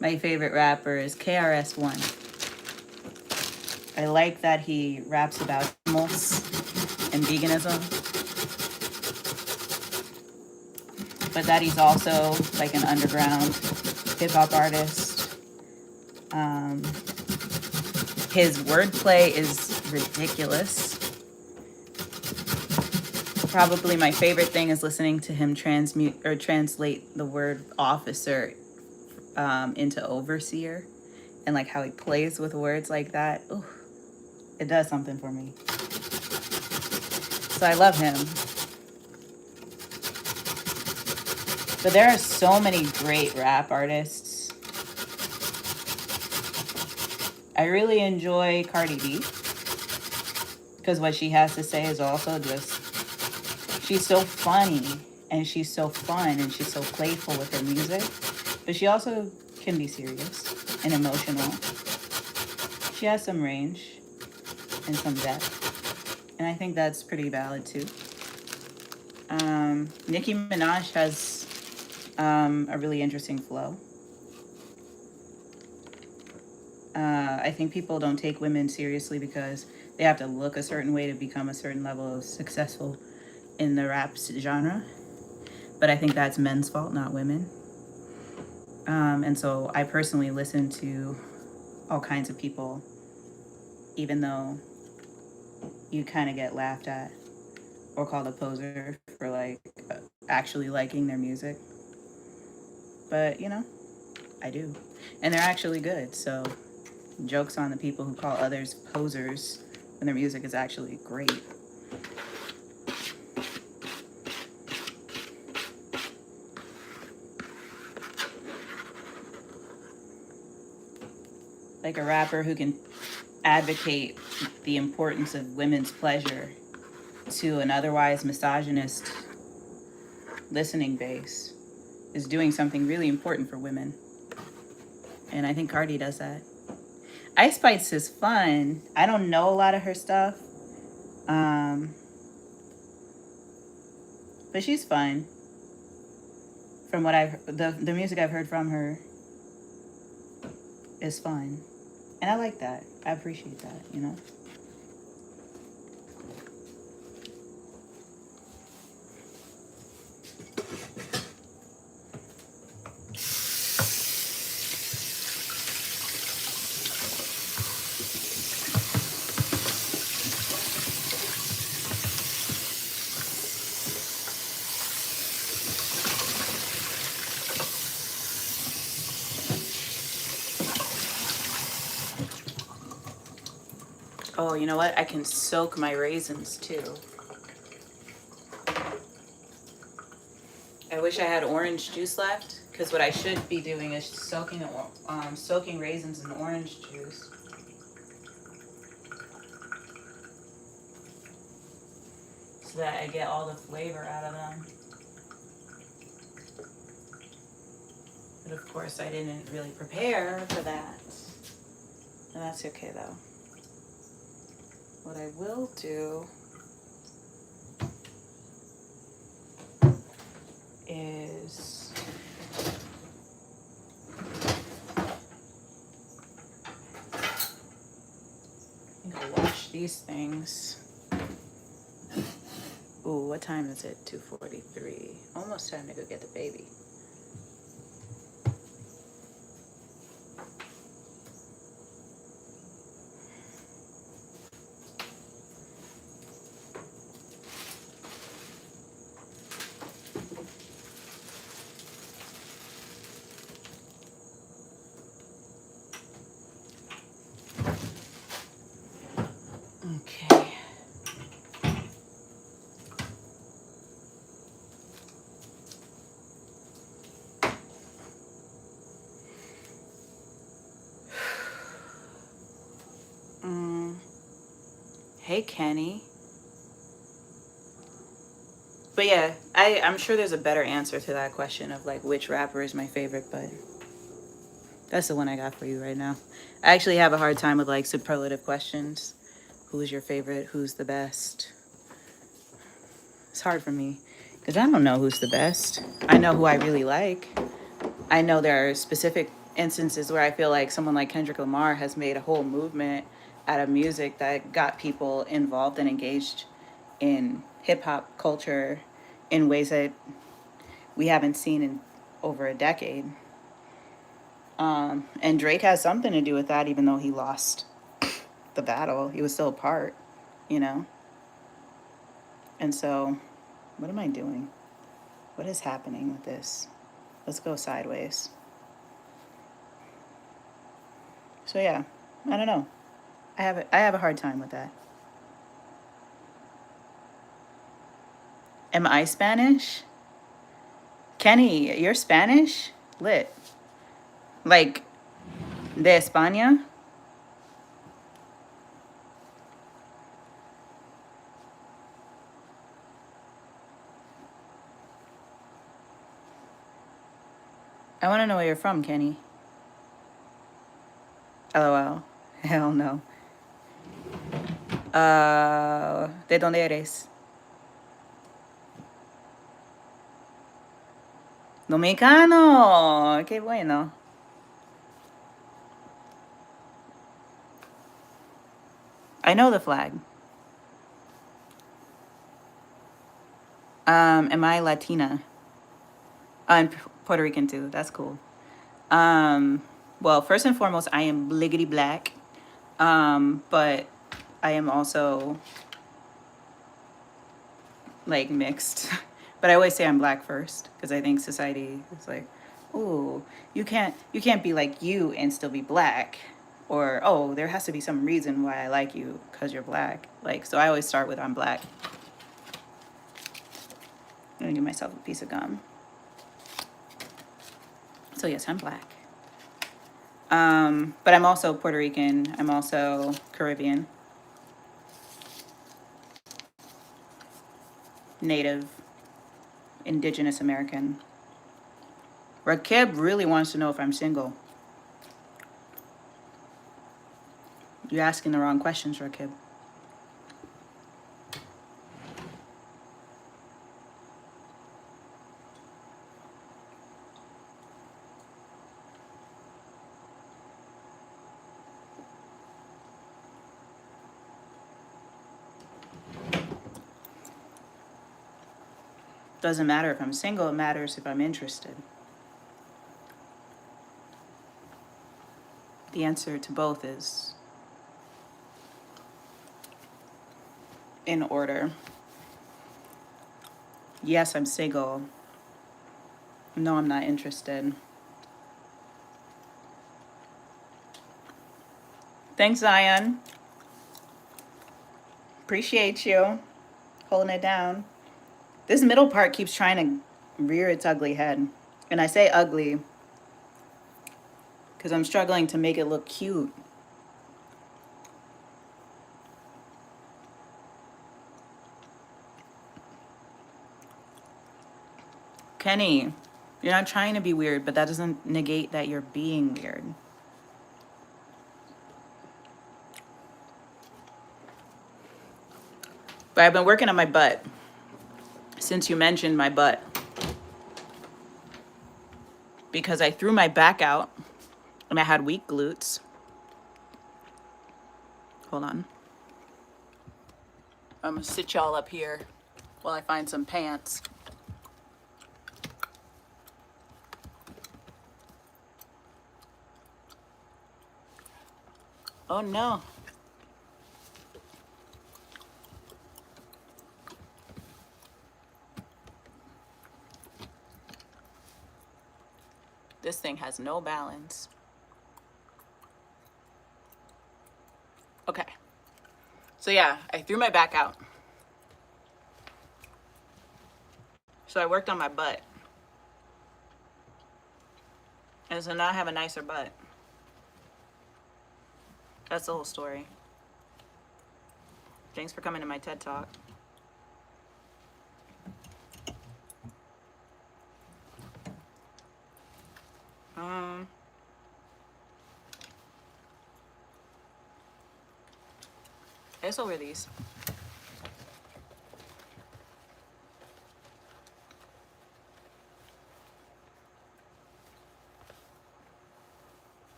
my favorite rapper is KRS-One. I like that he raps about animals and veganism. but that he's also like an underground hip hop artist. His wordplay is ridiculous. Probably my favorite thing is listening to him translate the word officer into overseer, and like how he plays with words like that. Ooh, it does something for me. So I love him. But there are so many great rap artists. I really enjoy Cardi B because what she has to say is also just, she's so funny and she's so fun and she's so playful with her music, but she also can be serious and emotional. She has some range and some depth, and I think that's pretty valid too. Nicki Minaj has a really interesting flow. I think people don't take women seriously because they have to look a certain way to become a certain level of successful in the rap genre. But I think that's men's fault, not women. And so I personally listen to all kinds of people, even though you kind of get laughed at or called a poser for like actually liking their music. But, you know, I do. And they're actually good. So jokes on the people who call others posers when their music is actually great. Like a rapper who can advocate the importance of women's pleasure to an otherwise misogynist listening base is doing something really important for women. And I think Cardi does that. Ice Spice is fun. I don't know a lot of her stuff. But she's fun. From what the music I've heard from her is fun. And I like that. I appreciate that, you know? Oh, you know what? I can soak my raisins too. I wish I had orange juice left, because what I should be doing is soaking raisins in orange juice. So that I get all the flavor out of them. But of course I didn't really prepare for that. And that's okay though. What I will do is I'm gonna wash these things. Ooh, what time is it? 2:43. Almost time to go get the baby. Okay. Hey, Kenny. But yeah, I'm sure there's a better answer to that question of like which rapper is my favorite, but that's the one I got for you right now. I actually have a hard time with like superlative questions. Who's your favorite? Who's the best? It's hard for me because I don't know who's the best. I know who I really like. I know there are specific instances where I feel like someone like Kendrick Lamar has made a whole movement out of music that got people involved and engaged in hip hop culture in ways that we haven't seen in over a decade. And Drake has something to do with that, even though he lost the battle. He was still a part, you know? And so, what am I doing? What is happening with this? Let's go sideways. So yeah, I don't know. I have a hard time with that. Am I Spanish? Kenny, you're Spanish? Lit. Like, de España? I want to know where you're from, Kenny. LOL. Hell no. ¿De dónde eres? Dominicano. Qué bueno. I know the flag. Am I Latina? I'm Puerto Rican too. That's cool. Well, first and foremost, I am bliggity black. But I am also like mixed. But I always say I'm black first because I think society is like, oh, you can't be like you and still be black. Or, oh, there has to be some reason why I like you because you're black. Like, so I always start with I'm black. I'm gonna give myself a piece of gum. So yes, I'm black. But I'm also Puerto Rican. I'm also Caribbean. Native. Indigenous American. Rakib really wants to know if I'm single. You're asking the wrong questions, Rakib. Doesn't matter if I'm single, it matters if I'm interested. The answer to both is in order. Yes, I'm single. No, I'm not interested. Thanks, Zion. Appreciate you holding it down. This middle part keeps trying to rear its ugly head. And I say ugly because I'm struggling to make it look cute. Kenny, you're not trying to be weird, but that doesn't negate that you're being weird. But I've been working on my butt since you mentioned my butt. Because I threw my back out and I had weak glutes. Hold on. I'm gonna sit y'all up here while I find some pants. Oh no. This thing has no balance. Okay. So yeah, I threw my back out. So I worked on my butt. And so now I have a nicer butt. That's the whole story. Thanks for coming to my TED Talk. Let's over these.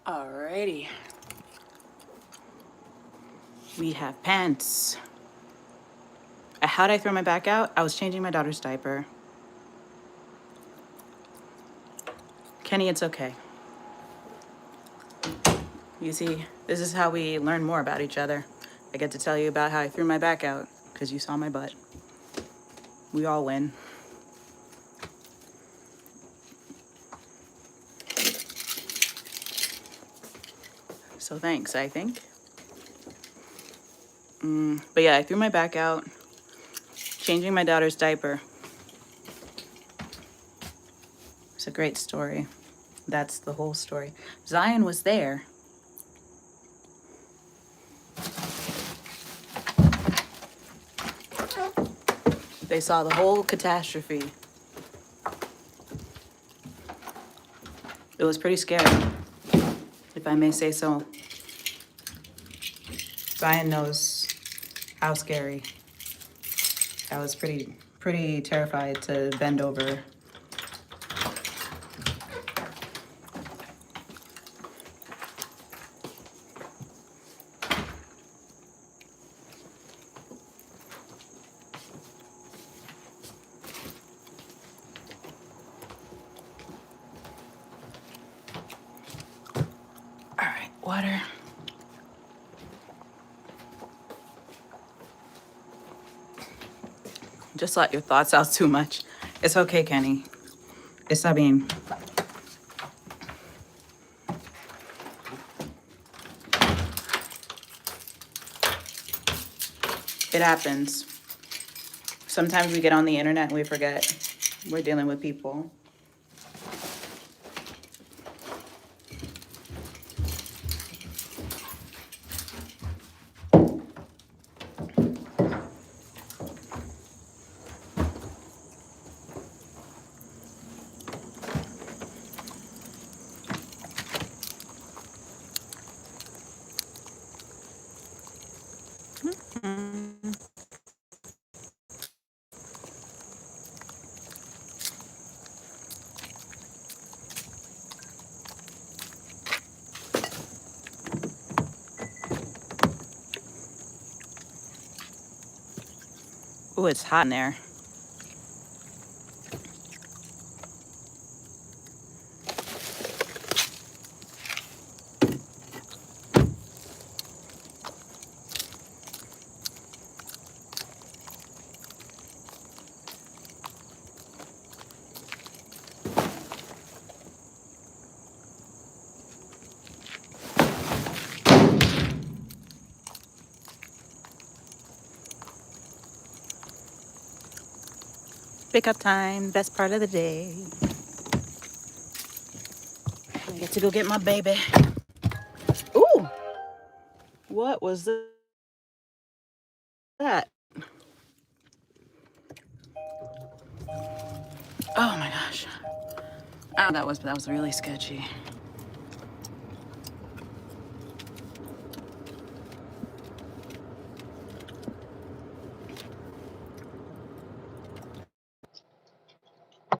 Alrighty. We have pants. How'd I throw my back out? I was changing my daughter's diaper. Kenny, it's okay. You see, this is how we learn more about each other. I get to tell you about how I threw my back out because you saw my butt. We all win. So thanks, I think. But yeah, I threw my back out, changing my daughter's diaper. It's a great story. That's the whole story. Zion was there. They saw the whole catastrophe. It was pretty scary, if I may say so. Zion knows how scary. I was pretty terrified to bend over. All right, water. Just let your thoughts out too much. It's okay, Kenny. Está bien. It happens. Sometimes we get on the internet and we forget we're dealing with people. Oh, it's hot in there. Pickup time, best part of the day. I get to go get my baby. Ooh, what was that? Oh my gosh. Oh, that was really sketchy.